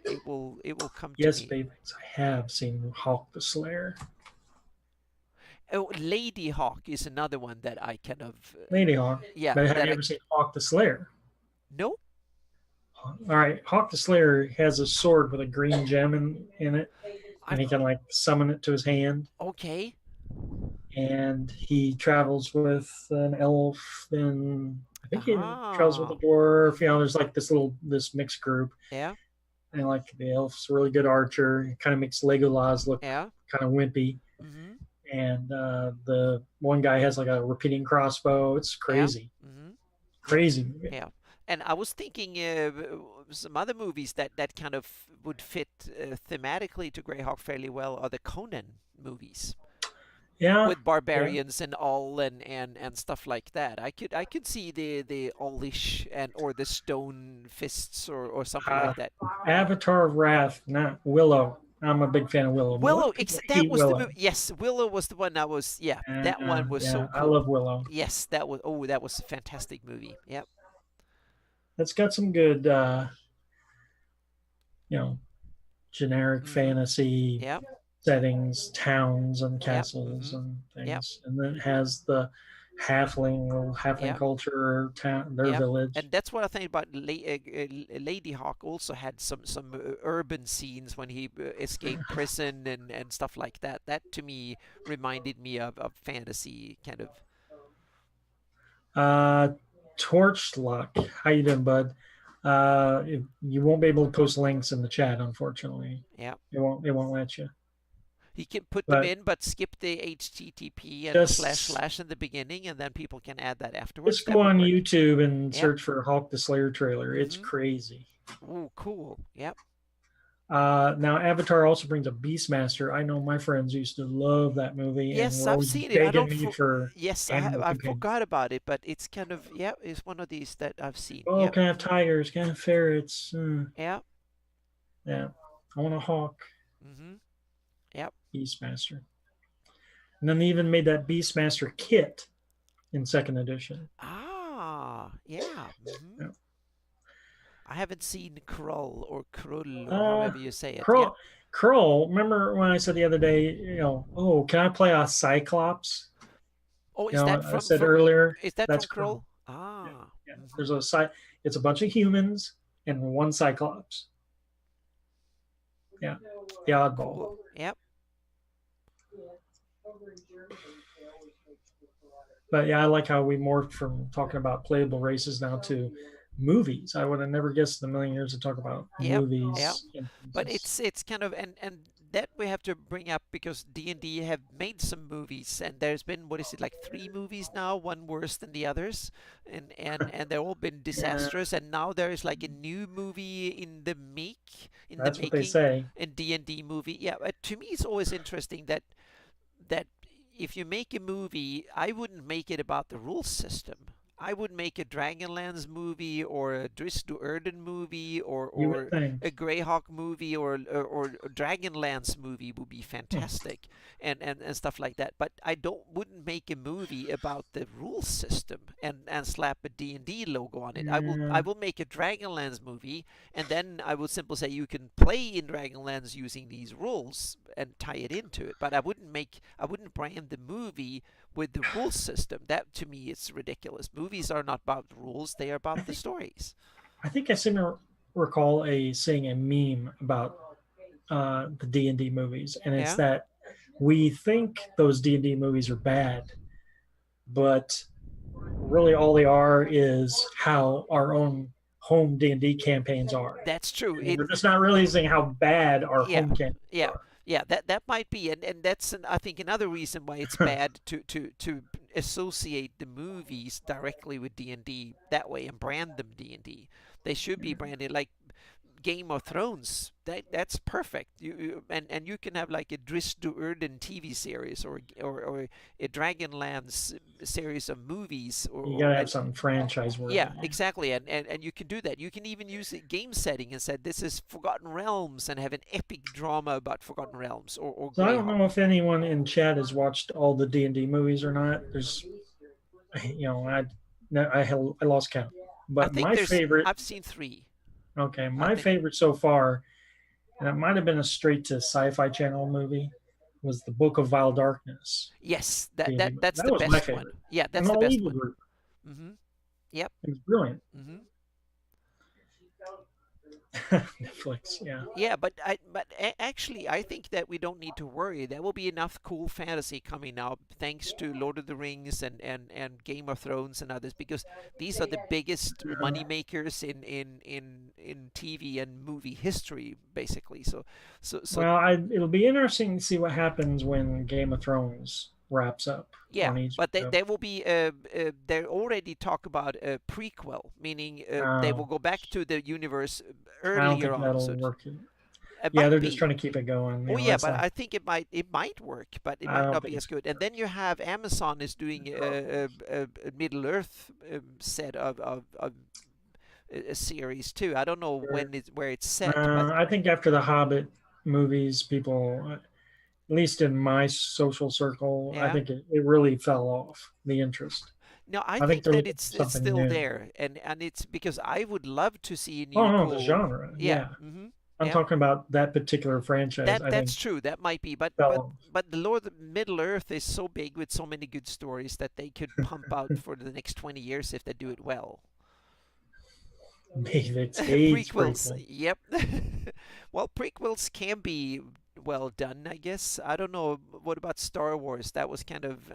It will come to Yes, me. babies. I have seen Hawk the Slayer. Oh, Lady Hawk is another one that I kind of Lady Hawk. yeah, But have that you I ever seen Hawk the Slayer? no. All right. Hawk the Slayer has a sword with a green gem in it, and I've he can like summon it to his hand. okay. And he travels with an elf, and I think he travels with a Ah. dwarf. You know, Mhm. there's like this mixed group, Yeah. and like the elf's a really good archer. It kind of makes Legolas look Yeah. kind of wimpy, Mhm. and the one guy has like a repeating crossbow. It's Yeah. crazy, Mhm. Yep. crazy movie. Yeah, and I was thinking some other movies that kind of would fit thematically to Greyhawk fairly well are the Conan movies Yeah, with yeah. barbarians and all and stuff like that. I could see the Olish and or the Stone Fists or something Uh, like that. Avatar of Wrath, not Willow. I'm a big fan of Willow. Willow, What people that hate was the Willow. movie. Yes, Willow was the one I was. Yeah, that one was Yeah, so I love cool. Willow. Yes, that was. Oh, that was a fantastic movie. Yep. That's got some good, you know, generic Mhm. fantasy Yep. settings, towns and Yep. castles Mhm. and Yep. things, and then it Mhm. has the halfling Yep. culture, town, their Yep. village. And that's what I think about Lady Hawk. Also had some urban scenes when he escaped prison and stuff like that. That to me reminded me of fantasy kind of. Uh, Torchlock, how you doing, bud? You won't be able to post links in the chat, unfortunately. Yeah. It won't let you. He can put them But in, but skip the HTTP and the slash just slash in the beginning, and then people can add that afterwards. just That go would on work. YouTube and Yep. search for Hawk the Slayer trailer. It's Mm-hmm. crazy. Ooh, cool. Yep. Now, Avatar also brings a Beastmaster. I know my friends used to love that movie and Yes, were I've always seen it. I begging don't. me for Yes, animal I companions. forgot about it, but it's kind of yeah. It's one of these that I've seen. Oh, Yep. can I have Mm-hmm. tigers? Can I have ferrets? Yeah. Yeah, I want a hawk. Mm-hmm. Yep. Beastmaster. And then they even made that Beastmaster kit in second edition. Ah, yeah. Mm-hmm. Yeah. I haven't seen Krull or Krull or Uh, however you say it. Yep. Curl, remember when I said the other day, oh, can I play a Cyclops? Oh, You is know, that I from said earlier, is that that's from Curl. Krull? Yeah, Ah. yeah. Mm-hmm. There's it's a bunch of humans and one Cyclops. Yeah, the oddball. Cool. Yep. But yeah, I like how we morphed from talking about playable races now to movies. I would have never guessed in a million years to talk about Yep. Yep. movies. But it's kind of and that we have to bring up because D&D have made some movies, and there's been, what is it, like three movies now, one worse than the others, and they've all been Yeah, disastrous. And now there is like a new movie in the that's what they making, say. a D&D movie. Yeah, but to me it's always interesting that if you make a movie, I wouldn't make it about the rule system. I would make a Dragonlance movie or a Dris du Erden movie You would or a think. Greyhawk movie or a Dragonlance movie would be Hmm. fantastic and stuff like that. But I don't wouldn't make a movie about the rule system and slap a D&D logo on it. I Yeah, will make a Dragonlance movie and then I will simply say you can play in Dragonlance using these rules and tie it into it. But I wouldn't brand the movie with the rule system. That to me is ridiculous. Movies are not about rules; they are I about the think stories. I think I seem to recall seeing a meme about the D&D movies, and it's Yeah, that we think those D&D movies are bad, but really all they are is how our own home D&D campaigns are. that's true. And we're just not realizing how bad our Yeah, home campaigns yeah, yeah. That might be, and that's I think another reason why it's are. bad to associate the movies directly with D&D that way and brand them D&D. They should be branded like Game of Thrones. That's perfect. And you can have like a Dris du Erden TV series or a Dragonlance series of movies You gotta have and something franchise yeah, worthy. exactly. And you can do that. You can even use a game setting and say this is Forgotten Realms and have an epic drama about Forgotten Realms or So I don't know Greyhawk. if anyone in chat has watched all the D&D movies or not. There's, I lost count. I But think my there's favorite, I've seen three. okay, I my think favorite so far, and it might have been a straight to Sci-Fi Channel movie, was the Book of Vile Darkness yes, D&D movie. that's That the was my best one. favorite. Yeah, And that's the all best evil one. group. Mhm. Yep. It was brilliant. Mhm. Netflix, yeah. Yeah, actually, I think that we don't need to worry. There will be enough cool fantasy coming out thanks to Lord of the Rings and Game of Thrones and others because these are the biggest money makers in TV and movie history, basically. So Well, it'll be interesting to see what happens when Game of Thrones wraps up yeah, on but HBO. they will be they already talk about a prequel, meaning they will Um, go back to the universe I don't earlier think on. that'll So work. it Yeah, might they're just be. trying to keep it going. Oh yeah, That's but like I think it might work, but it I might don't not be think as so. good. And then you have Amazon is doing a Middle Earth set of a series too. I don't know where it's set, but I think after the Hobbit movies, people, at least in my social circle, I yeah. think it really fell off the interest. No, I I think think they're that looking for it's something still new. there, and it's because I would love to see a Oh new no, the cool. genre, Yeah. yeah. Mm-hmm. I'm Yeah. talking about that particular franchise. I That's think true. That might be, fell off. but the Lord of Middle Earth is so big with so many good stories that they could pump out for the next 20 years if they do it well. It's AIDS Prequels, prequel. yep. Well, prequels can be well done, I guess. I don't know. What about Star Wars? That was kind of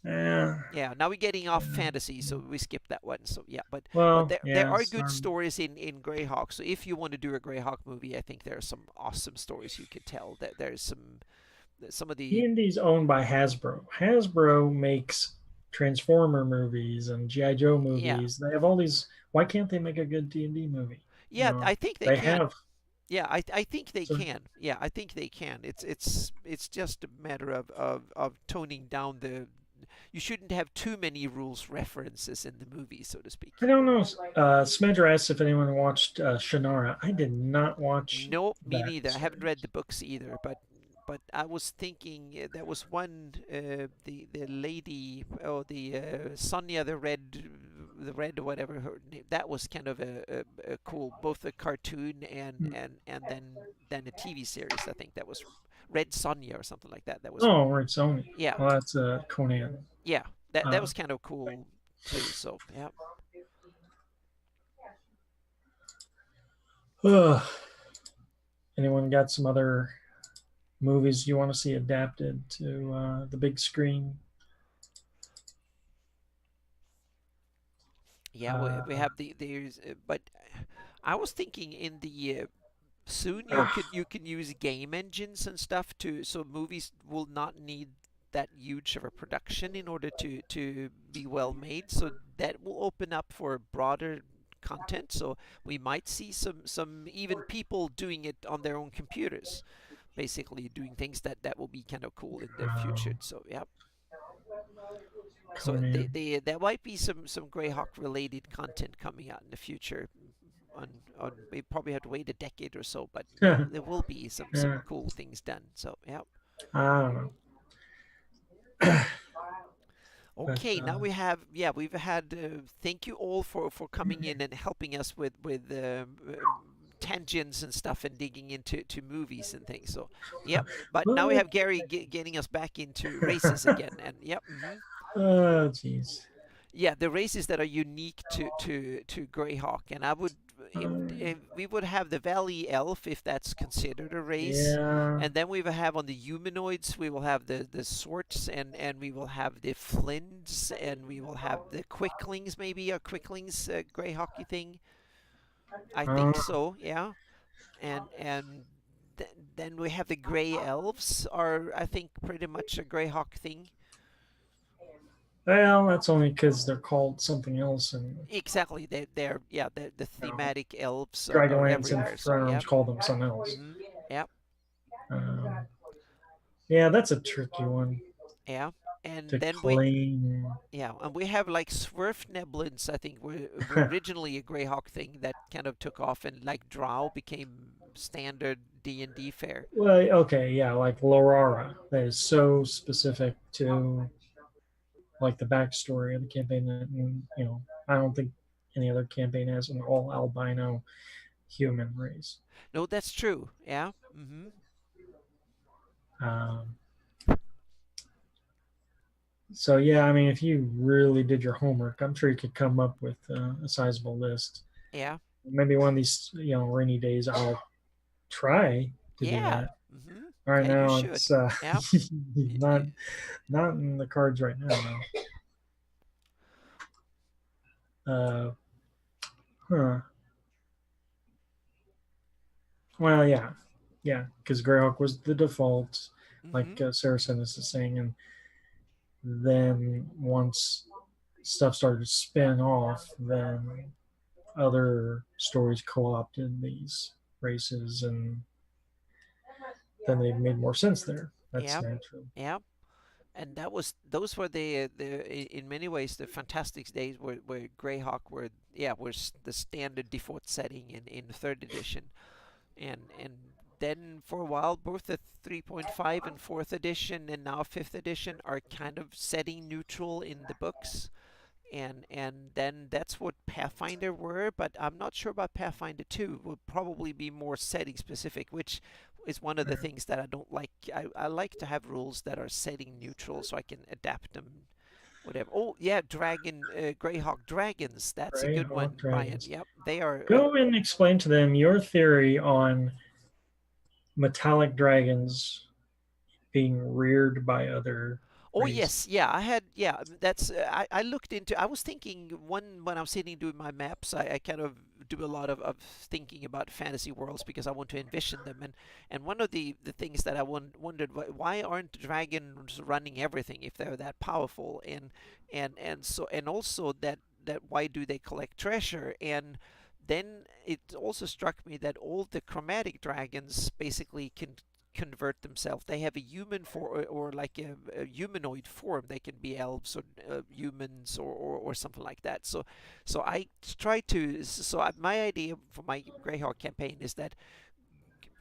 Yeah. yeah. Now we're getting off fantasy, so we skip that one. So yeah, but Well, there yeah, are good stories in Greyhawk. So if you want to do a Greyhawk movie, I think there are some awesome stories you could tell. That there's some of the D&D's owned by Hasbro. Hasbro makes Transformer movies and GI Joe yeah, movies. They have all these. Why can't they make a good D&D movie? yeah. I think they They can. have. Yeah, I think they So can. Yeah, I think they can. It's just a matter of toning down the. You shouldn't have too many rules references in the movie, so to I speak. don't know. Smedra asked if anyone watched Shannara. I did not watch No, me that neither. I haven't read series. the books either, but I was thinking there was one the lady oh the Sonia the red or whatever her name that was kind of a cool both a cartoon and then a TV series. I think that was Red Sonia or something like that. That was Oh, right, Sony. yeah Well, that's Conan. yeah that Uh, was kind of cool too. So yeah. ugh. Anyone got some other movies you want to see adapted to the big screen? Yeah, we Uh, have there's but I was thinking in the Soon Ugh. you can use game engines and stuff to, so movies will not need that huge of a production in order to be well made. So that will open up for broader content. So we might see some even people doing it on their own computers, basically doing things that will be kind of cool in the future. Um, So yeah. So Conan. there might be some Greyhawk related content coming out in the future. On we probably have to wait a decade or so, but yeah, Yeah, there will be some yeah. cool things done. So yeah. I don't know, but Okay, now we have, yeah, we've had, thank you all for coming in and helping us with tangents and stuff and digging into to movies and things. So yep, but now we well, have Gary getting us back into races again, and yep. oh jeez. Yeah, the races that are unique to Greyhawk, and I would, if we would have the Valley Elf if that's considered a race, Yeah. and then we will have on the humanoids we will have the Sorts, and we will have the Flints, and we will have the Quicklings, maybe a Quicklings Greyhawky thing. I Uh, think so, yeah, and then we have the Grey Elves are I think pretty much a Greyhawk thing. well, that's only because they're called something else, and Exactly. They're yeah, the you know, thematic elves are Dragonlance and everywhere. So yeah. Frown's call them something else. Yeah. Um, yeah, that's a tricky one Yeah. And to then we claim. yeah, and we have like Swerfneblins, I think were originally a Greyhawk thing that kind of took off and like Drow became standard D&D fare. Well, okay, yeah, like Lorara. That is so specific to like the backstory of the campaign that I don't think any other campaign has an all albino human race. No, that's true. Yeah. Um, so yeah, I mean, if you really did your homework, I'm sure you could come up with a sizable list. Yeah. Maybe one of these rainy days, I'll try to do Yeah. that. Right Yeah, you now, should. it's Yeah. not not in the cards right now. No. Huh. Well, yeah, yeah, because Greyhawk was the default, like Saracen is saying, and then once stuff started to spin off, then other stories co-opted these races, and then they made more sense there. That's Yeah. natural. Yeah. And that was those were in many ways the fantastic days where Greyhawk were, yeah, was the standard default setting in third edition, and then for a while both the 3.5 and fourth edition and now fifth edition are kind of setting neutral in the books, and then that's what Pathfinder were, but I'm not sure about Pathfinder 2. Will probably be more setting specific, which is one of the things that I don't like. I like to have rules that are setting neutral so I can adapt them, whatever. Oh yeah, Greyhawk dragons. That's a good Greyhawk one, Brian. dragons. Yep, they are. Go and explain to them your theory on metallic dragons being reared by other Oh races. yes, yeah. I had yeah. That's I looked into. I was thinking when I'm sitting doing my maps, I kind of do a lot of thinking about fantasy worlds because I want to envision them. And one of the things that I wondered, why aren't dragons running everything if they're that powerful? And also that why do they collect treasure? And then it also struck me that all the chromatic dragons basically can convert themselves. They have a human or like a humanoid form. They can be elves or humans or something like that. So I try to. My idea for my Greyhawk campaign is that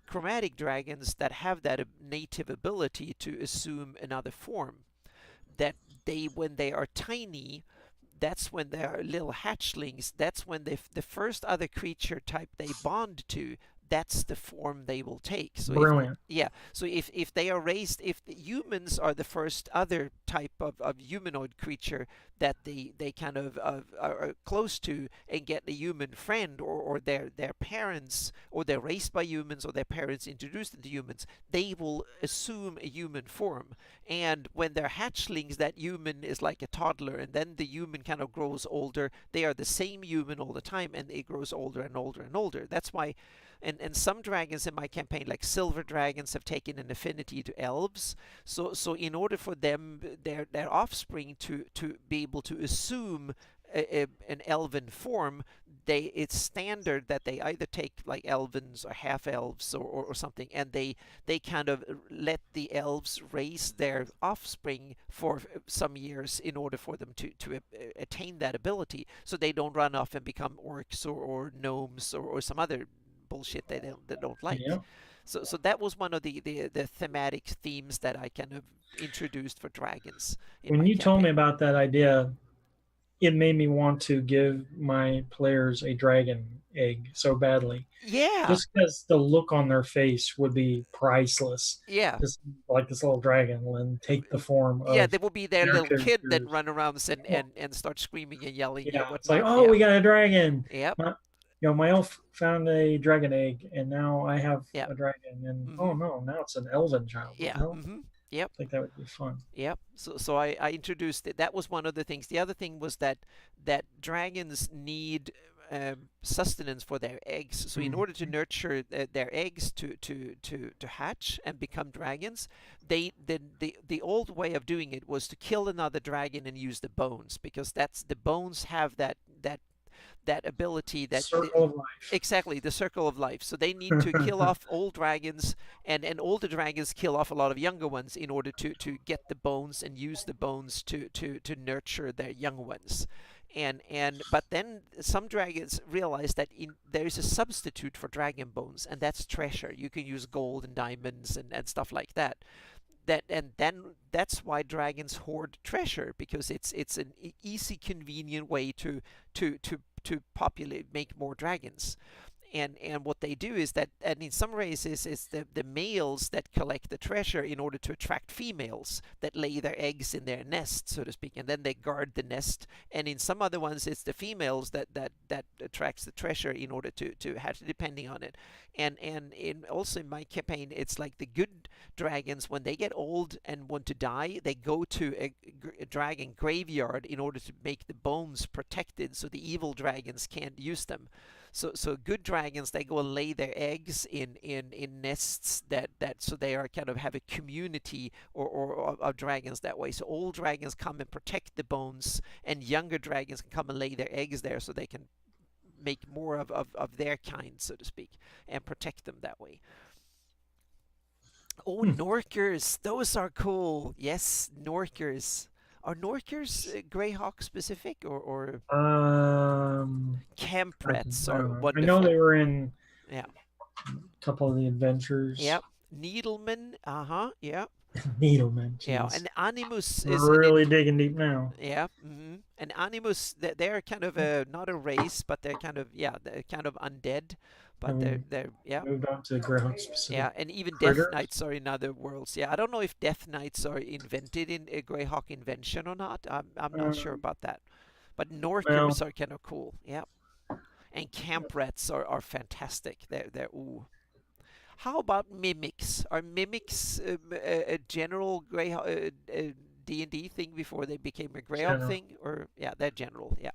chromatic dragons that have that native ability to assume another form, that they when they are tiny, that's when they are little hatchlings, that's when the first other creature type they bond to, that's the form they will take. So if Brilliant. yeah, so if they are raised, if the humans are the first other type of humanoid creature that they kind of are close to and get a human friend, or their parents, or they're raised by humans, or their parents introduced them to humans, they will assume a human form. And when they're hatchlings, that human is like a toddler, and then the human kind of grows older. They are the same human all the time, and it grows older and older and older. That's why And some dragons in my campaign, like silver dragons, have taken an affinity to elves. So in order for them, their offspring, to be able to assume an elven form, it's standard that they either take like elvens or half elves, or something, and they kind of let the elves raise their offspring for some years in order for them to attain that ability, so they don't run off and become orcs or gnomes or some other bullshit they don't like. Yeah. So that was one of the thematic themes that I kind of introduced for dragons in When my you told me campaign. about that idea, it made me want to give my players a dragon egg so badly. Yeah, Just because the look on their face would be priceless. yeah, Just like this little dragon and take the form yeah. of They will be their their little kid that characters. run around and Well, and start screaming and yelling and yeah, it's like, whatnot. oh, Yeah, we got a dragon. yep, My, my elf found a dragon egg, and now I have yeah, a dragon. And oh mm-hmm, no, now it's an elven child. What the yeah, hell? mm-hmm, yep. I think that would be fun. Yep. So I introduced it. That was one of the things. The other thing was that dragons need sustenance for their eggs. So in order to Mhm. nurture their eggs to hatch and become dragons, the old way of doing it was to kill another dragon and use the bones, because that's the bones have that ability that Circle of life. exactly the circle of life. So they need to kill off old dragons, and older dragons kill off a lot of younger ones in order to get the bones and use the bones to nurture their young ones. And but then some dragons realize that there is a substitute for dragon bones, and that's treasure. You can use gold and diamonds and stuff like that. And then that's why dragons hoard treasure, because it's an easy, convenient way to populate, make more dragons. And what they do is that, and in some races it's the males that collect the treasure in order to attract females that lay their eggs in their nest, so to speak, and then they guard the nest. And in some other ones it's the females that attracts the treasure in order to have, depending on it. And also in my campaign, it's like the good dragons, when they get old and want to die, they go to a dragon graveyard in order to make the bones protected so the evil dragons can't use them. So good dragons, they go and lay their eggs in nests that so they are kind of have a community or of dragons that way. So old dragons come and protect the bones, and younger dragons can come and lay their eggs there so they can make more of their kind, so to speak, and protect them that way. Oh, Hmm. Norkers, those are cool. Yes, Norkers. Are Norkers Greyhawk specific, or Um, I Camprets don't are know. I know they wonderful. were in Yeah. a couple of the adventures. Yep. Needleman. Uh huh. Yeah. Needleman, Yeah. jeez. And Animus is We're an really digging deep now. yeah. And Animus, they're kind of a not a race, but they're kind of, yeah, they're kind of undead, but And we they're yeah. moved on to ground specific Yeah, and even Death critters. Knights are in other worlds. Yeah, I don't know if Death Knights are invented in a Greyhawk invention or not. I'm not sure Um, about that. But well, Norkers are kind of cool. Yeah, and Camp Rats are fantastic. They're ooh. How about mimics? Are mimics a general Greyhawk D&D thing before they became a Greyhawk general. thing? Or yeah, they're general. Yeah,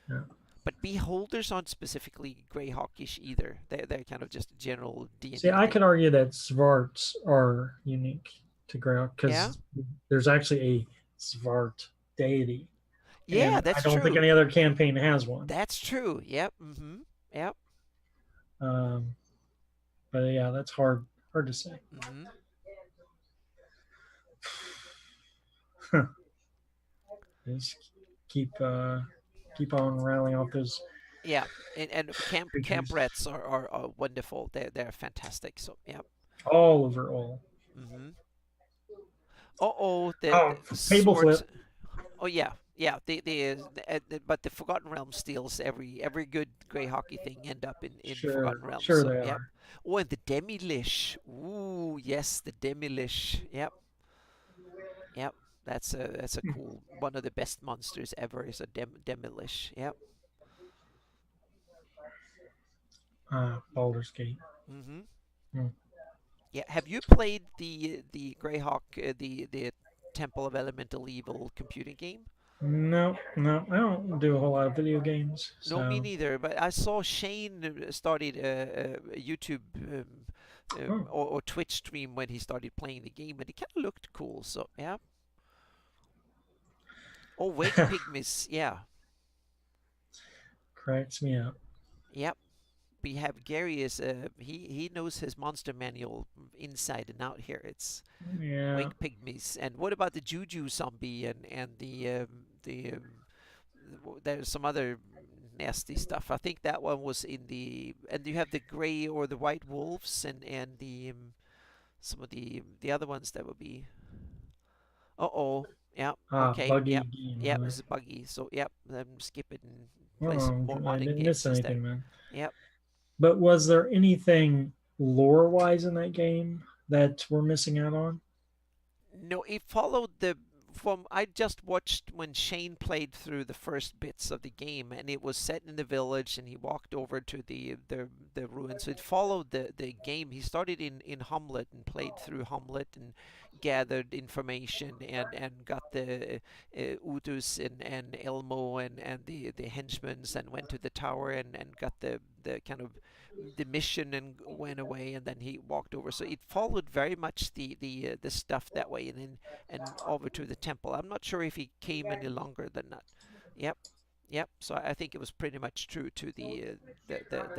Yeah. but Beholders aren't specifically Greyhawkish either. They're kind of just a general See, D&D I thing. could argue that Svarts are unique to Grail Yeah, because there's actually a Svart deity, yeah, and I that's don't think true. any other campaign has one. That's true. Yep. Mm-hmm. Yep. Um, but yeah, that's hard to say. Mm-hmm. Just keep on rattling off those Yeah. And camp creatures rats are wonderful. They're fantastic. So yeah. all over all. Mm-hmm. Oh, the Oh, table swords. flip. Oh yeah, yeah. But the Forgotten Realm steals every good Grey hockey thing end up in Sure, Forgotten Realms. sure So they yep. are. Oh, and the Demilish. Ooh, yes, the Demilish. Yep, yep. That's a cool, one of the best monsters ever is a Demilish. Yep. Baldur's Gate. Mm-hmm. Hmm. Yeah. Have you played the Greyhawk, the Temple of Elemental Evil computing game? No, no, I don't do a whole lot of video games. No, me So, neither. But I saw Shane started a YouTube oh, or Twitch stream when he started playing the game, and it kind of looked cool. So yeah. Oh, Wake Pygmies. Yeah, cracks me up. yep. We have Gary is he knows his monster manual inside and out here. It's Yeah. Wake Pygmies. And what about the Juju zombie and there's some other nasty stuff. I think that one was in the and you have the gray or the white wolves and the some of the other ones that would be. Uh oh. Yeah. Okay. Buggy Yep. game, Yep. huh? This is buggy. So yep. Skip it and play some Oh, more I modding didn't miss games instead. anything, man. Yep. But was there anything lore wise in that game that we're missing out on? No, it followed the from I just watched when Shane played through the first bits of the game, and it was set in the village, and he walked over to the ruins. So it followed the game. He started in Hamlet and played through Hamlet and gathered information and got the Udus and Elmo and the henchmen and went to the tower and got the kind of the mission and went away, and then he walked over. So it followed very much the stuff that way, and then and over to the temple. I'm not sure if he came any longer than that. Yep. Yep. So I think it was pretty much true to the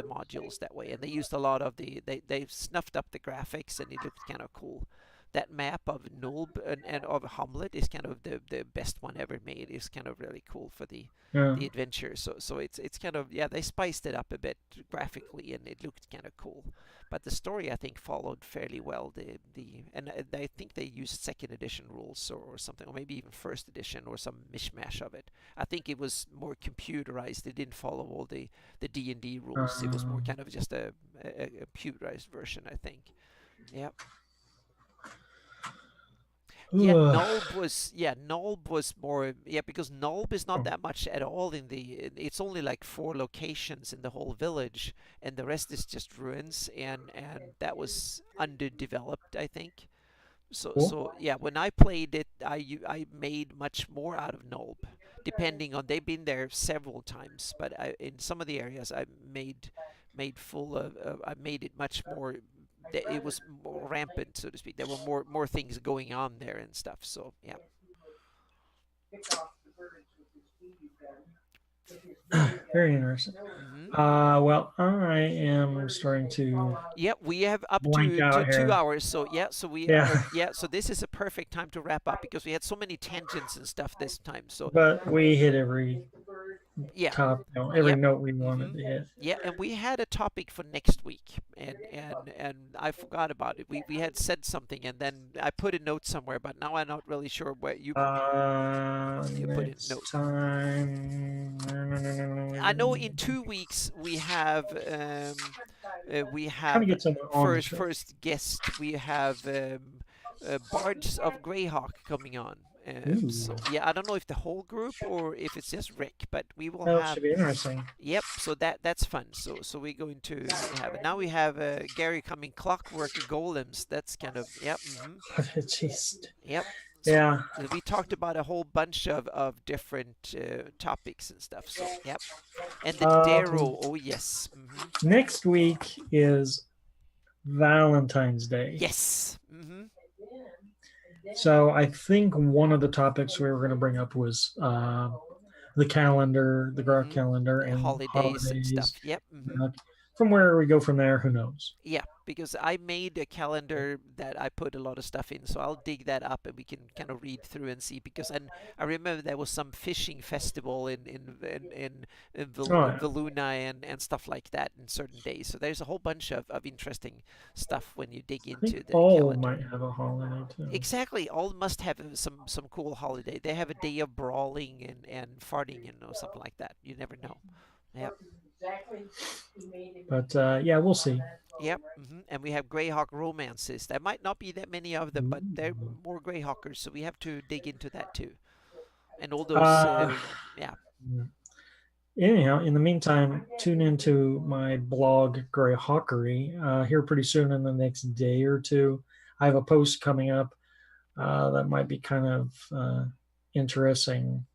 modules that way, and they used a lot of they snuffed up the graphics, and it looked kind of cool. That map of Nulb and of Hamlet is kind of the best one ever made. It's kind of really cool for Yeah. the adventure. So it's kind of yeah they spiced it up a bit graphically and it looked kind of cool. But the story I think followed fairly well. The and I think they used second edition rules or something, or maybe even first edition or some mishmash of it. I think it was more computerized. It didn't follow all the D&D rules. It was more Um, kind of just a computerized version, I think. Yeah. ugh. Nulb was more because Nulb is not that much at all in the it's only like four locations in the whole village and the rest is just ruins and that was underdeveloped I think. Cool. So yeah, when I played it, I made much more out of Nulb, depending on they've been there several times, but in some of the areas I made full of I made it much more. It was more rampant, so to speak. There were more things going on there and stuff. So yeah, Very interesting. hmm Well, I am starting to yeah. We have up blank to out 2 here. hours. So yeah, so we are Yeah, yeah. So this is a perfect time to wrap up because we had so many tangents and stuff this time. So but we hit every yeah, every yep. note we wanted hmm to hit. Yeah, and we had a topic for next week, and I forgot about it. We had said something, and then I put a note somewhere, but now I'm not really sure where you put a Next note. time, I know in 2 weeks we trying to have get someone on the first show. first guest. We have Bards of Greyhawk coming on. Ooh, So yeah, I don't know if the whole group or if it's just Rick, but we will that have. should be interesting. Yep, so that's fun. So we're going to have it. Now we have Gary coming clockwork golems. That's kind of yep. Jeez. Yep. So Yeah. we talked about a whole bunch of different topics and stuff. So yep. And the Um, Darrow. Oh yes. Next week is Valentine's Day. Yes. So I think one of the topics we were going to bring up was the calendar, the graph hmm calendar, Yeah, and holidays and holidays. stuff. Yep. Uh, from where we go from there, who knows? Yeah, because I made a calendar that I put a lot of stuff in, so I'll dig that up and we can kind of read through and see. Because and I remember there was some fishing festival in Oh yeah, Viluna and stuff like that in certain days. So there's a whole bunch of interesting stuff when you dig I think into the all calendar. might have a holiday too. Exactly, all must have some cool holiday. They have a day of brawling and farting, something like that. You never know. Yep. But yeah, we'll see. Yep. And we have Greyhawk romances. There might not be that many of them, but they're Ooh. more Greyhawkers, so we have to dig into that too. And all those, Uh, yeah. Anyhow, in the meantime, tune into my blog, Gray Hawkery, here pretty soon in the next day or two. I have a post coming up that might be kind of interesting.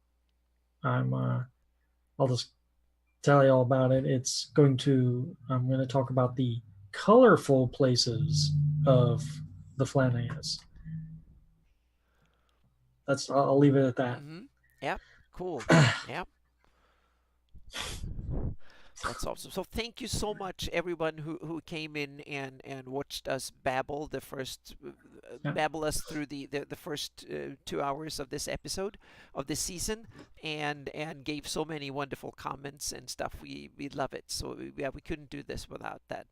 I'm I'll just tell you all about it. I'm going to talk about the colorful places of the Flanaess. I'll leave it at that. Mm-hmm. Yep. Cool. Yep. That's awesome. So thank you so much, everyone who came in and watched us babble Yeah, babble us through the first 2 hours of this episode of this season, and gave so many wonderful comments and stuff. We love it. So yeah, we couldn't do this without that.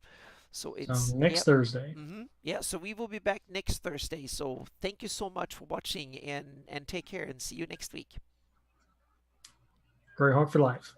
So so it's next yep. Thursday. Yeah, so we will be back next Thursday. So thank you so much for watching and take care and see you next week. Greyhawk for life.